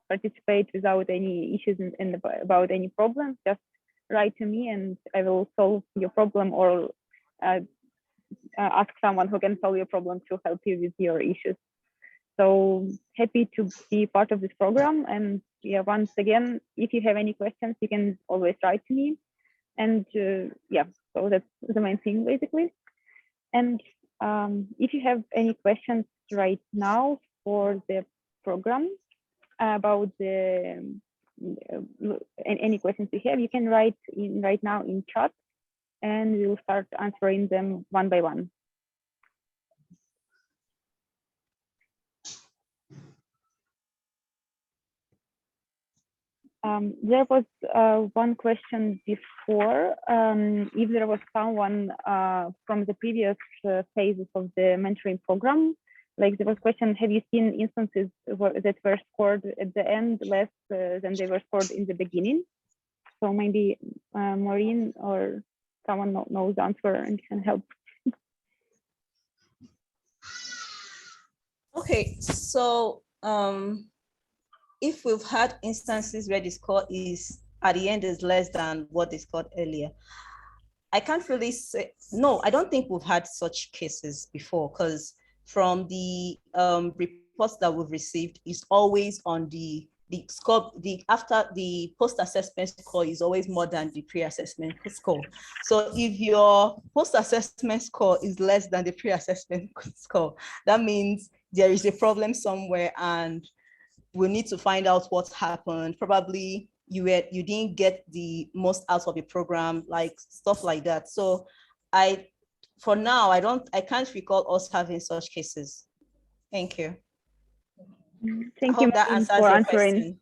participate without any issues and about any problems, just write to me and I will solve your problem, or ask someone who can solve your problem to help you with your issues. So happy to be part of this program. And yeah, once again, if you have any questions, you can always write to me. And yeah, so that's the main thing basically. And if you have any questions right now for the program about the any questions you have, you can write in right now in chat, and we'll start answering them one by one. There was one question before, if there was someone from the previous phases of the mentoring program. Like there was a question, have you seen instances that were scored at the end less than they were scored in the beginning? So maybe Maureen or someone knows the answer and can help. Okay, so if we've had instances where the score is at the end is less than what they scored earlier, I can't really say, no, I don't think we've had such cases before, because from the reports that we've received is always on the score, after the post-assessment score is always more than the pre-assessment score. So if your post-assessment score is less than the pre-assessment score, that means there is a problem somewhere and we need to find out what happened. Probably you didn't get the most out of the program, like stuff like that. So for now, I can't recall us having such cases. Thank you. Thank you that answers for your answering.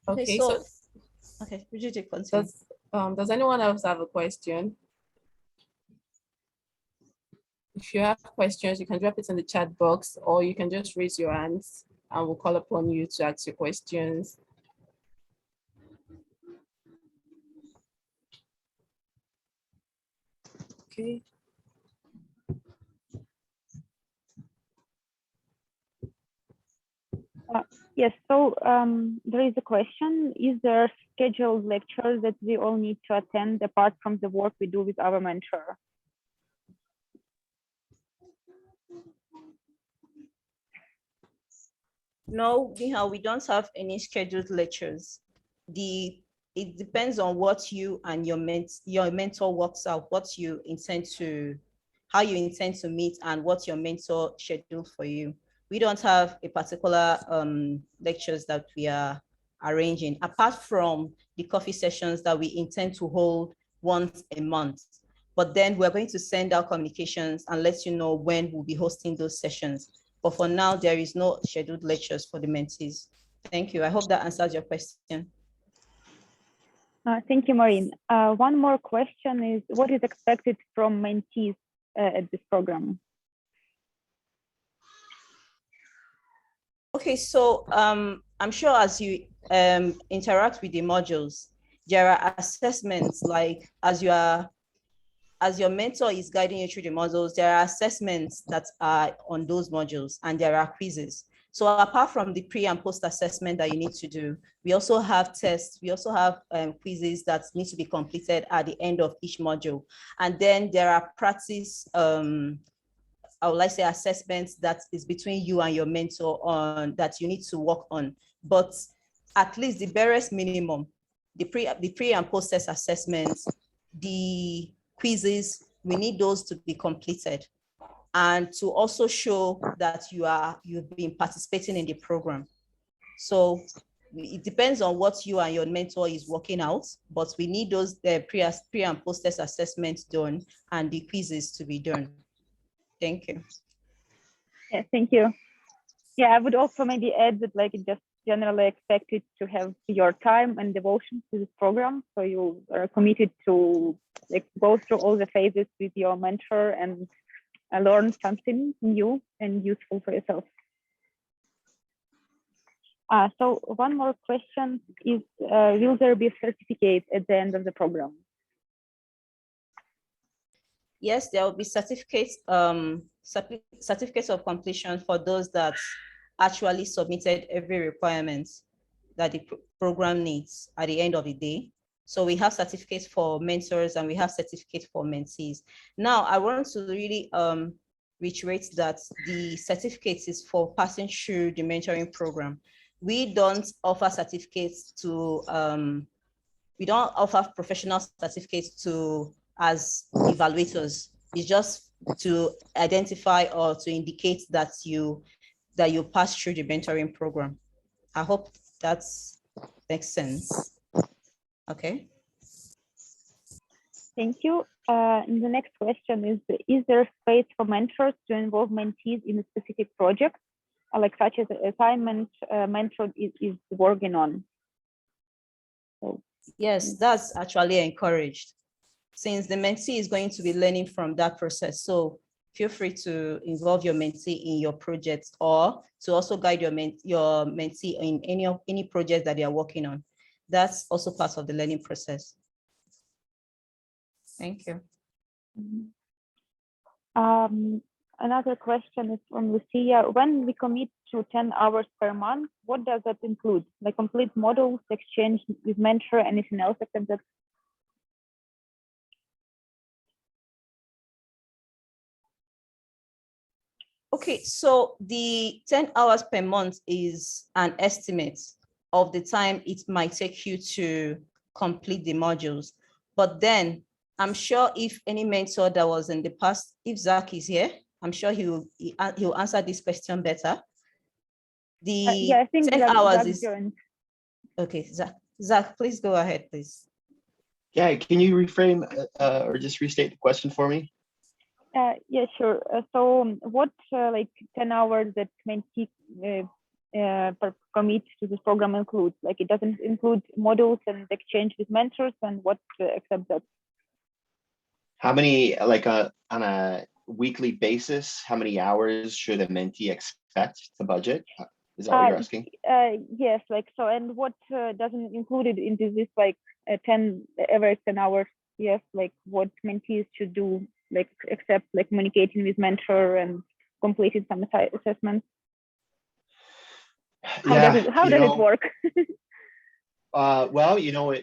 question. Okay, so okay, Brigitte, continue. Does anyone else have a question? If you have questions, you can drop it in the chat box, or you can just raise your hands and we'll call upon you to ask your questions. Okay. Yes, so there is a question. Is there scheduled lectures that we all need to attend apart from the work we do with our mentor? No, we don't have any scheduled lectures. It depends on what you and your mentor works out, how you intend to meet and what your mentor scheduled for you. We don't have a particular lectures that we are arranging, apart from the coffee sessions that we intend to hold once a month. But then we're going to send out communications and let you know when we'll be hosting those sessions. But for now, there is no scheduled lectures for the mentees. Thank you. I hope that answers your question. Thank you, Maureen. One more question is, what is expected from mentees at this program? Okay, so I'm sure as you interact with the modules, there are assessments, like as your mentor is guiding you through the modules, there are assessments that are on those modules and there are quizzes. So apart from the pre and post assessment that you need to do, we also have tests, we also have quizzes that need to be completed at the end of each module. And then there are practice, I would like to say assessments that is between you and your mentor on that you need to work on. But at least the barest minimum, the pre and post test assessments, the quizzes, we need those to be completed and to also show that you've been participating in the program. So it depends on what you and your mentor is working out, but we need those pre and post test assessments done and the quizzes to be done. Thank you. Yeah, thank you. Yeah, I would also maybe add that like just generally expected to have your time and devotion to this program. So you are committed to like go through all the phases with your mentor and learn something new and useful for yourself. So one more question is, will there be a certificate at the end of the program? Yes, there will be certificates, certificates of completion for those that actually submitted every requirement that the program needs at the end of the day. So we have certificates for mentors and we have certificates for mentees. Now, I want to really reiterate that the certificates is for passing through the mentoring program. We don't offer certificates to, we don't offer professional certificates to as evaluators. It's just to identify or to indicate that you pass through the mentoring program. I hope that makes sense. Okay. Thank you. And the next question is there space for mentors to involve mentees in a specific project, like such as assignment mentor is working on? So, yes, that's actually encouraged, since the mentee is going to be learning from that process. So feel free to involve your mentee in your projects, or to also guide your mentee in any project that they are working on. That's also part of the learning process. Thank you. Another question is from Lucia. When we commit to 10 hours per month, what does that include? Like complete modules, exchange with mentor, anything else except that? Okay, so the 10 hours per month is an estimate of the time it might take you to complete the modules. But then I'm sure if any mentor that was in the past, if Zach is here, I'm sure he'll answer this question better. Yeah, I think 10 Zach hours is joined. Okay. Zach, please go ahead, please. Yeah, can you reframe or just restate the question for me? Yeah, sure. So what like 10 hours that mentee commit to this program includes? Like it doesn't include modules and exchange with mentors, and what except that? How many, like on a weekly basis, how many hours should a mentee expect to budget? Is that what you're asking? Yes, like so, and what doesn't included into this like 10 average 10 hours? Yes, like what mentees should do, like except like communicating with mentor and completing some assessments. How does it work? Well, you know,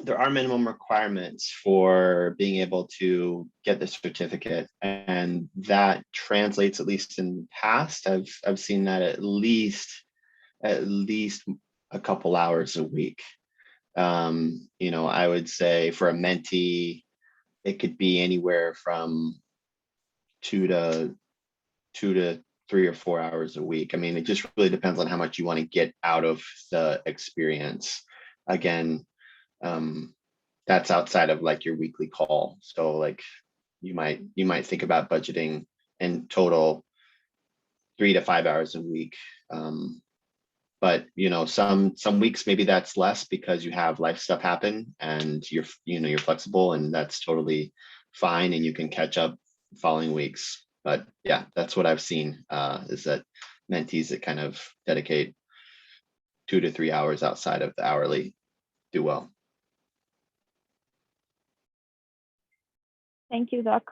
there are minimum requirements for being able to get the certificate, and that translates, at least in the past, I've seen that at least a couple hours a week. You know, I would say for a mentee, it could be anywhere from 2 to 3 or 4 hours a week. I mean, it just really depends on how much you want to get out of the experience. Again, that's outside of like your weekly call. So like you might think about budgeting in total 3 to 5 hours a week. But you know, some weeks maybe that's less because you have life stuff happen and you're flexible, and that's totally fine, and you can catch up following weeks. But yeah, that's what I've seen is that mentees that kind of dedicate 2 to 3 hours outside of the hourly do well. Thank you, Zach.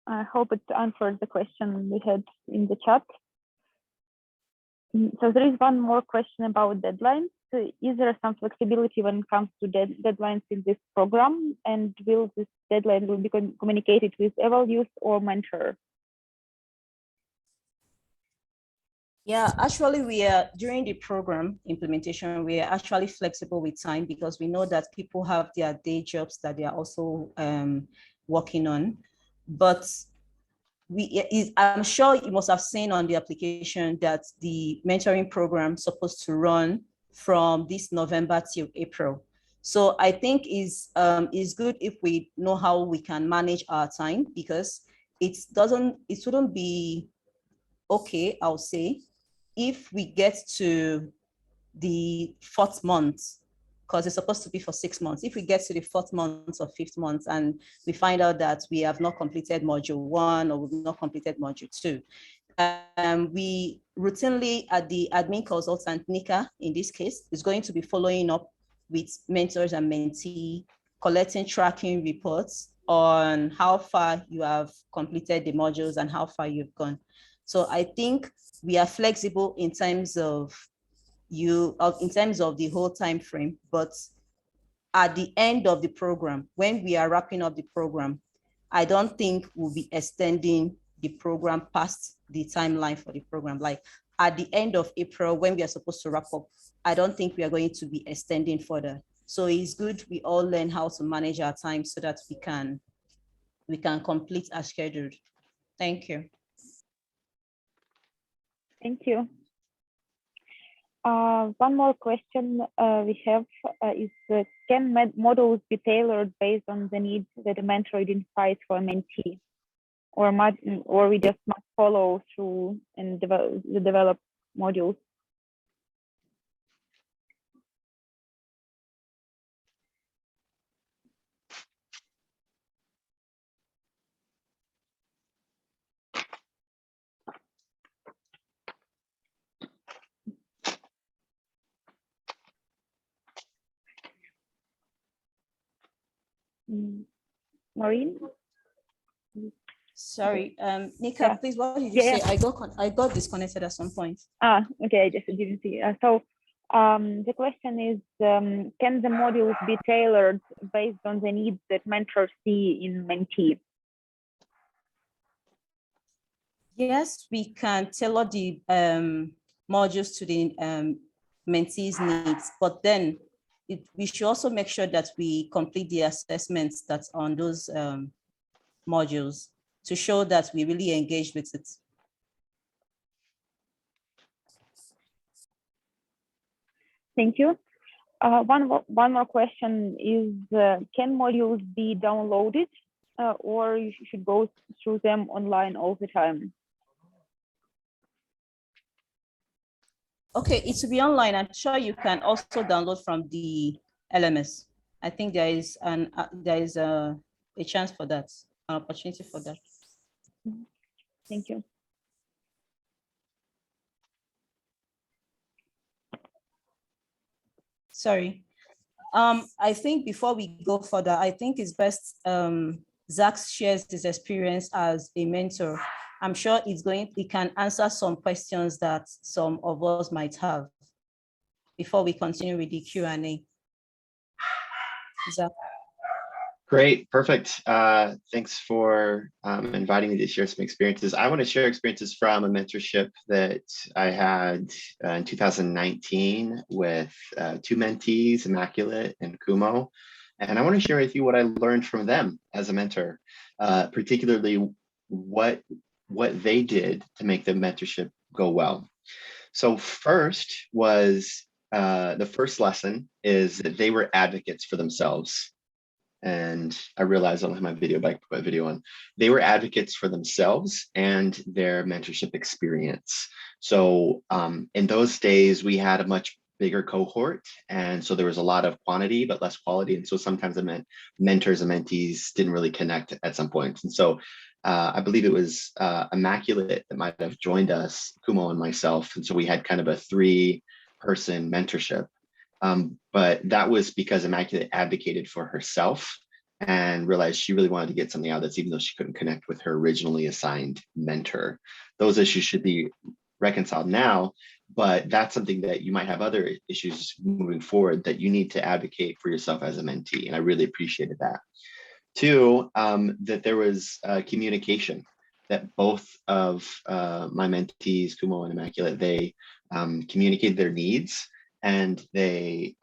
I hope it answered the question we had in the chat. So there is one more question about deadlines. So is there some flexibility when it comes to deadlines in this program? And will this deadline be communicated with EvalYouth or mentor? Yeah, actually we are, during the program implementation, we are actually flexible with time because we know that people have their day jobs that they are also working on. But I'm sure you must have seen on the application that the mentoring program is supposed to run from this November till April. So I think it's good if we know how we can manage our time, because it wouldn't be okay, I'll say, if we get to the 4th month, because it's supposed to be for 6 months. If we get to the 4th month or 5th month and we find out that we have not completed module 1 or we've not completed module 2, we routinely at the admin consultant, Nika, in this case, is going to be following up with mentors and mentee, collecting tracking reports on how far you have completed the modules and how far you've gone. So I think we are flexible in terms of the whole time frame, but at the end of the program, when we are wrapping up the program, I don't think we'll be extending the program past the timeline for the program. Like at the end of April, when we are supposed to wrap up, I don't think we are going to be extending further. So it's good we all learn how to manage our time so that we can complete as scheduled. Thank you. Thank you. One more question we have is, can models be tailored based on the needs that a mentor identifies for a mentee? Or we just must follow through and develop modules? Maureen? Sorry, Nika, please, what did you say? I got disconnected at some point. Okay, I just didn't see. The question is, can the modules be tailored based on the needs that mentors see in mentee? Yes, we can tailor the modules to the mentee's needs, but then we should also make sure that we complete the assessments that's on those modules to show that we really engage with it. Thank you. One more question is, can modules be downloaded or you should go through them online all the time? Okay, it will be online. I'm sure you can also download from the LMS. I think there is a chance for that, an opportunity for that. Thank you. Sorry. I think before we go further, I think it's best Zach shares his experience as a mentor. I'm sure he can answer some questions that some of us might have before we continue with the Q&A. Zach. Great, perfect. Thanks for inviting me to share some experiences. I want to share experiences from a mentorship that I had in 2019 with two mentees, Immaculate and Kumo. And I want to share with you what I learned from them as a mentor, particularly what they did to make the mentorship go well. So first was, the first lesson is that they were advocates for themselves. And I realized I don't have my video, but I can put my video on. They were advocates for themselves and their mentorship experience. So in those days, we had a much bigger cohort. And so there was a lot of quantity, but less quality. And so sometimes it meant mentors and mentees didn't really connect at some point. And so I believe it was Immaculate that might have joined us, Kumo and myself. And so we had kind of a 3-person mentorship. But that was because Immaculate advocated for herself and realized she really wanted to get something out of this, even though she couldn't connect with her originally assigned mentor. Those issues should be reconciled now, but that's something that you might have other issues moving forward that you need to advocate for yourself as a mentee. And I really appreciated that. 2, that there was communication, that both of my mentees, Kumo and Immaculate, they communicated their needs. And we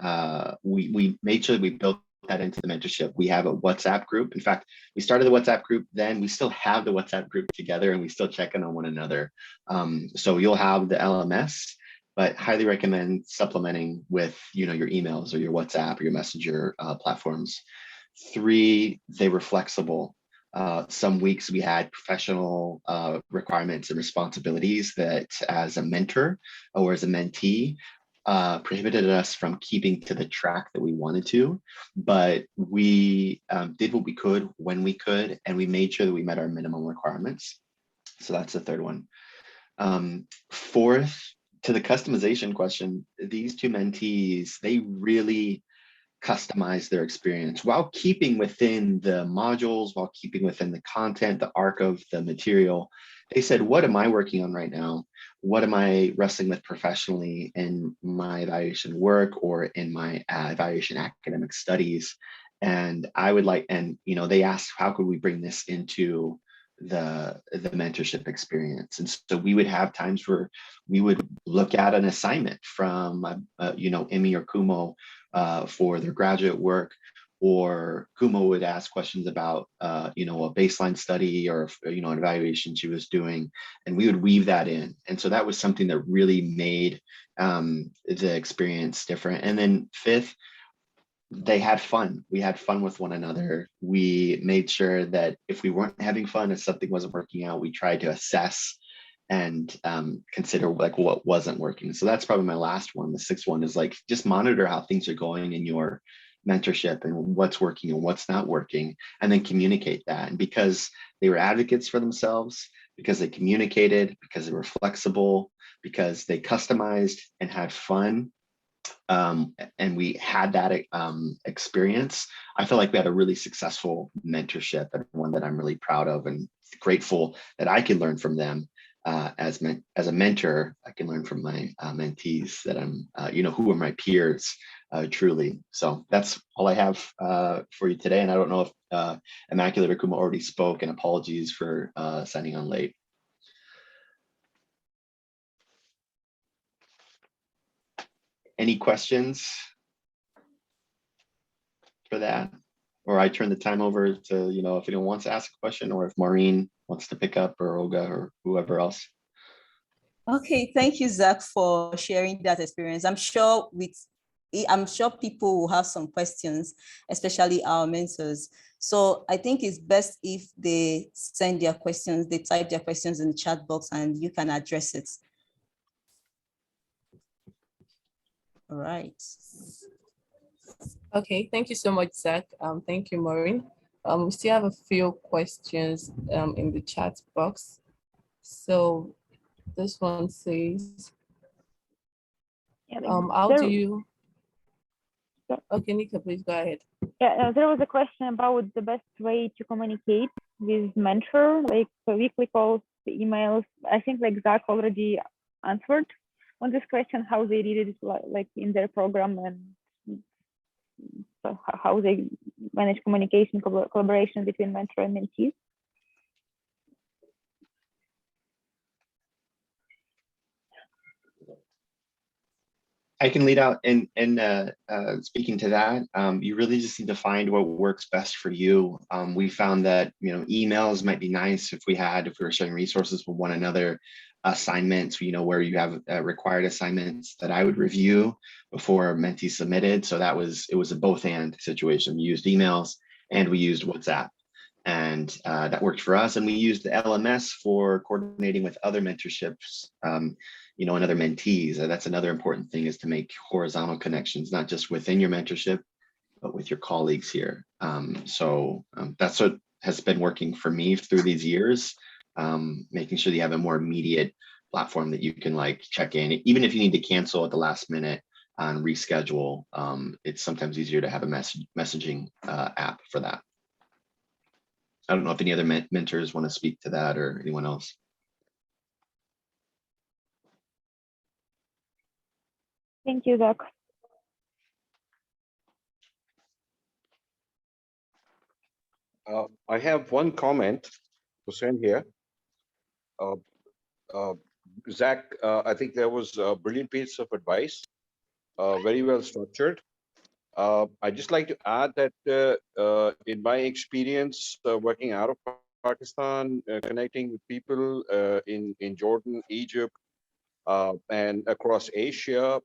made sure that we built that into the mentorship. We have a WhatsApp group. In fact, we started the WhatsApp group then. We still have the WhatsApp group together and we still check in on one another. So you'll have the LMS, but highly recommend supplementing with your emails or your WhatsApp or your Messenger platforms. 3, they were flexible. Some weeks we had professional requirements and responsibilities that as a mentor or as a mentee, prohibited us from keeping to the track that we wanted to, but we did what we could when we could, and we made sure that we met our minimum requirements. So that's the 3rd one. 4th, to the customization question, these 2 mentees, they really customize their experience while keeping within the modules, while keeping within the content, the arc of the material. They said, what am I working on right now? What am I wrestling with professionally in my evaluation work or in my evaluation academic studies? And I would like, and they asked, how could we bring this into the mentorship experience? And so we would have times where we would look at an assignment from Emmy or Kumo for their graduate work, or Kumo would ask questions about, you know, a baseline study or, you know, an evaluation she was doing, and we would weave that in. And so that was something that really made the experience different. And then fifth, they had fun. We had fun with one another. We made sure that if we weren't having fun, if something wasn't working out, we tried to assess and consider like what wasn't working. So that's probably my last one. The sixth one is like, just monitor how things are going in your mentorship and what's working and what's not working, and then communicate that. And because they were advocates for themselves, because they communicated, because they were flexible, because they customized and had fun, and we had that experience, I feel like we had a really successful mentorship, and one that I'm really proud of and grateful that I can learn from them. As a mentor, I can learn from my mentees that I'm, you know, who are my peers, truly. So that's all I have for you today. And I don't know if Immaculate or Kuma already spoke, and apologies for signing on late. Any questions for that? Or I turn the time over to, you know, if anyone wants to ask a question, or if Maureen wants to pick up, or Olga, or whoever else. Okay, thank you, Zach, for sharing that experience. I'm sure people will have some questions, especially our mentors. So I think it's best if they send their questions, they type their questions in the chat box, and you can address it. All right. Okay, thank you so much, Zach. Thank you, Maureen. We still have a few questions in the chat box. So this one says, how do you, okay, Nika, please go ahead. Yeah, there was a question about the best way to communicate with mentor, like weekly calls, emails. I think like Zach already answered on this question, how they did it like in their program, and so how they manage communication, collaboration between mentor and mentees. I can lead out, and speaking to that, you really just need to find what works best for you. We found that, you know, emails might be nice if we were sharing resources with one another, assignments, you know, where you have required assignments that I would review before mentee submitted. So it was a both and situation. We used emails and we used WhatsApp, and that worked for us. And we used the LMS for coordinating with other mentorships, you know, and other mentees. That's another important thing, is to make horizontal connections, not just within your mentorship, but with your colleagues here. So that's what has been working for me through these years, making sure that you have a more immediate platform that you can like check in. Even if you need to cancel at the last minute and reschedule, it's sometimes easier to have a messaging app for that. I don't know if any other mentors want to speak to that, or anyone else. Thank you, Zach. I have one comment to send here. Zach, I think there was a brilliant piece of advice, very well structured. I'd just like to add that in my experience working out of Pakistan, connecting with people in Jordan, Egypt, and across Asia,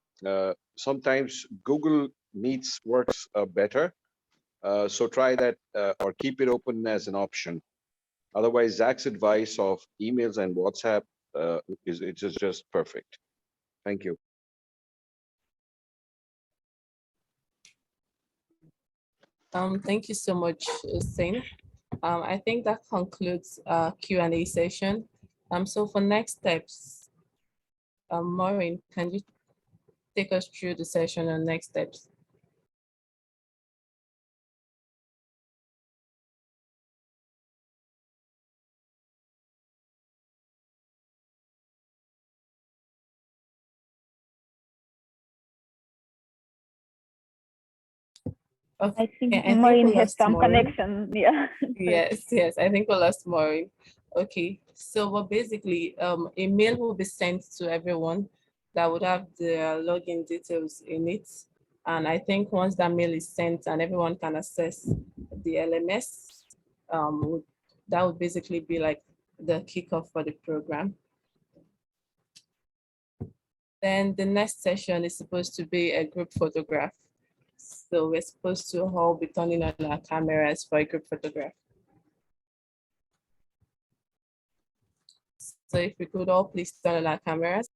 sometimes Google Meets works better. So try that, or keep it open as an option. Otherwise, Zach's advice of emails and WhatsApp is just perfect. Thank you. Thank you so much, Hussein. I think that concludes our Q&A session. So for next steps, Maureen, can you take us through the session on next steps? Okay. I think Maureen has some connection. Yeah. Yes, I think we lost Maureen. Okay, so well, basically, a mail will be sent to everyone that would have their login details in it. And I think once that mail is sent and everyone can access the LMS, that would basically be like the kickoff for the program. Then the next session is supposed to be a group photograph. So we're supposed to all be turning on our cameras for a group photograph. So if we could all please turn on our cameras.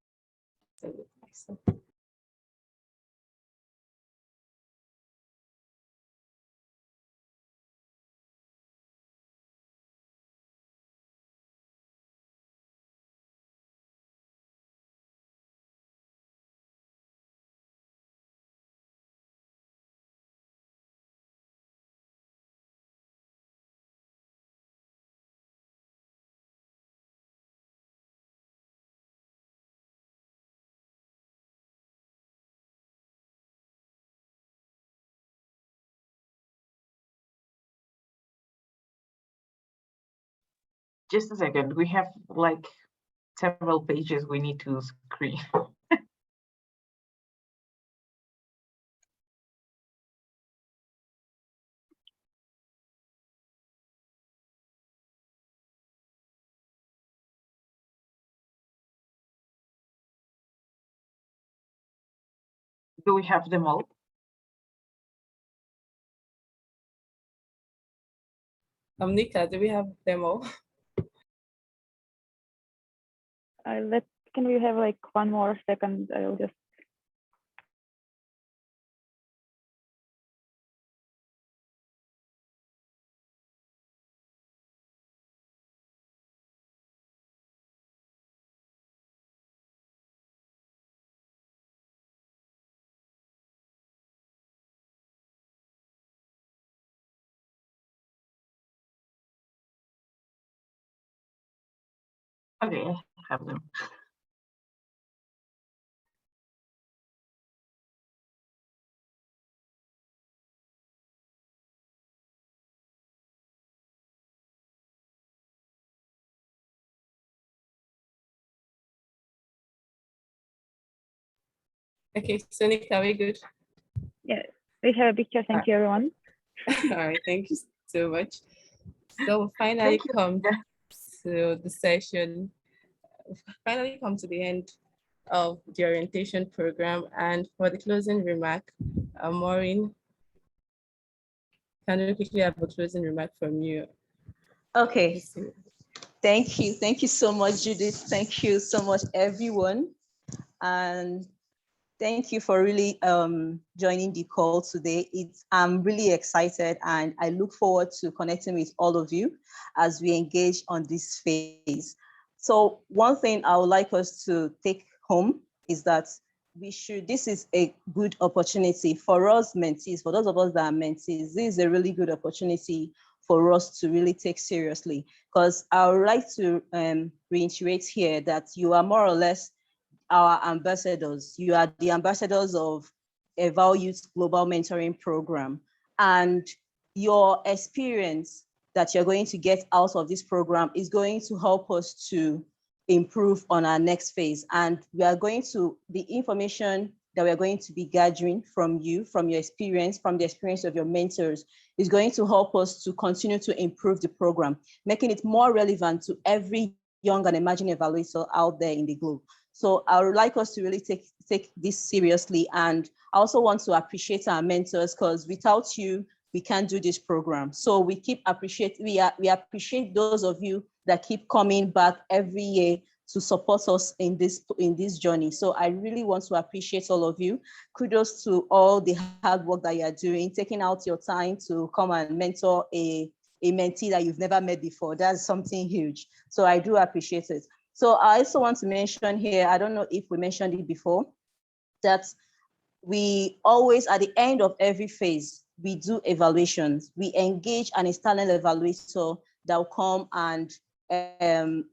Just a second, we have like several pages we need to screen. Do we have them all? Nika, do we have them all? Can we have like one more second? I'll just. Okay, I have them. Okay, so Nika, are we good? Yeah, we have a picture. Thank you, everyone. All right, thank you so much. So we finally come to the session, finally come to the end of the orientation program. And for the closing remark, Maureen, can you quickly have a closing remark from you? Okay. Thank you. Thank you so much, Judith. Thank you so much, everyone. And thank you for really joining the call today. I'm really excited and I look forward to connecting with all of you as we engage on this phase. So one thing I would like us to take home is that this is a good opportunity for us mentees, for those of us that are mentees, this is a really good opportunity for us to really take seriously, because I would like to reiterate here that you are more or less our ambassadors. You are the ambassadors of EvalYouth Global Mentoring Program, and your experience that you're going to get out of this program is going to help us to improve on our next phase. And we are going to, the information that we're going to be gathering from you, from your experience, from the experience of your mentors, is going to help us to continue to improve the program, making it more relevant to every young and emerging evaluator out there in the globe. So I would like us to really take this seriously. And I also want to appreciate our mentors, because without you, we can't do this program. So we appreciate those of you that keep coming back every year to support us in this journey. So I really want to appreciate all of you. Kudos to all the hard work that you are doing, taking out your time to come and mentor a mentee that you've never met before. That's something huge. So I do appreciate it. So I also want to mention here, I don't know if we mentioned it before, that we always, at the end of every phase, we do evaluations. We engage an external evaluator that will come and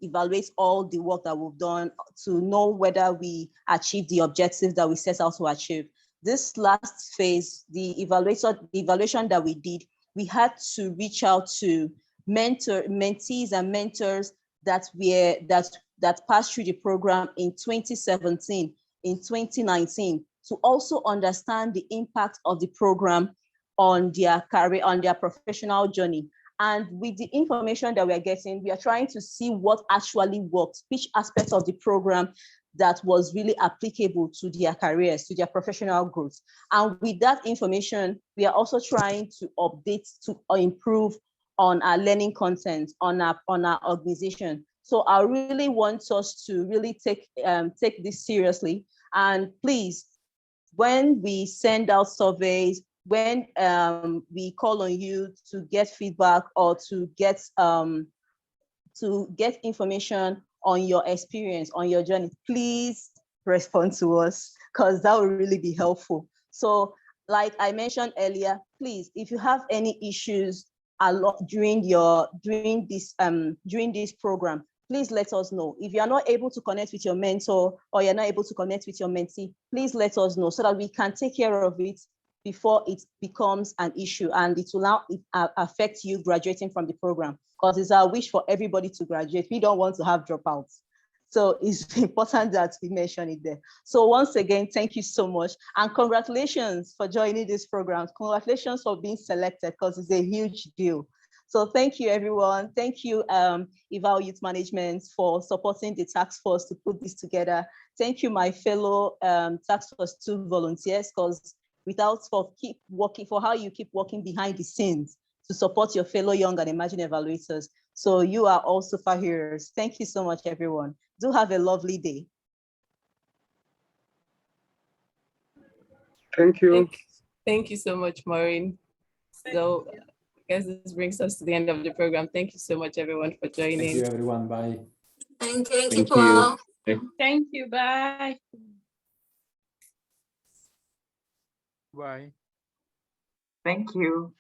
evaluate all the work that we've done to know whether we achieve the objectives that we set out to achieve. This last phase, the evaluation that we did, we had to reach out to mentees and mentors that passed through the program in 2017, in 2019. to also understand the impact of the program on their career, on their professional journey. And with the information that we're getting, we are trying to see what actually works, which aspect of the program that was really applicable to their careers, to their professional growth. And with that information, we are also trying to update to improve on our learning content, on our organization. So I really want us to really take this seriously. And please, when we send out surveys, when we call on you to get feedback or to get information on your experience, on your journey, please respond to us, because that will really be helpful. So like I mentioned earlier, please, if you have any issues during this program, please let us know. If you are not able to connect with your mentor or you're not able to connect with your mentee, please let us know so that we can take care of it before it becomes an issue and it will now affect you graduating from the program, because it's our wish for everybody to graduate. We don't want to have dropouts. So it's important that we mention it there. So once again, thank you so much. And congratulations for joining this program. Congratulations for being selected, because it's a huge deal. So thank you, everyone. Thank you, EvalYouth Management, for supporting the task force to put this together. Thank you, my fellow task force 2 volunteers, because for how you keep working behind the scenes to support your fellow young and emerging evaluators. So you are all superheroes. Thank you so much, everyone. Do have a lovely day. Thank you. Thank you so much, Maureen. So I guess this brings us to the end of the program. Thank you so much, everyone, for joining. Thank you, everyone. Bye. Thank Thank you. All. Thank you. Bye. Bye. Thank you.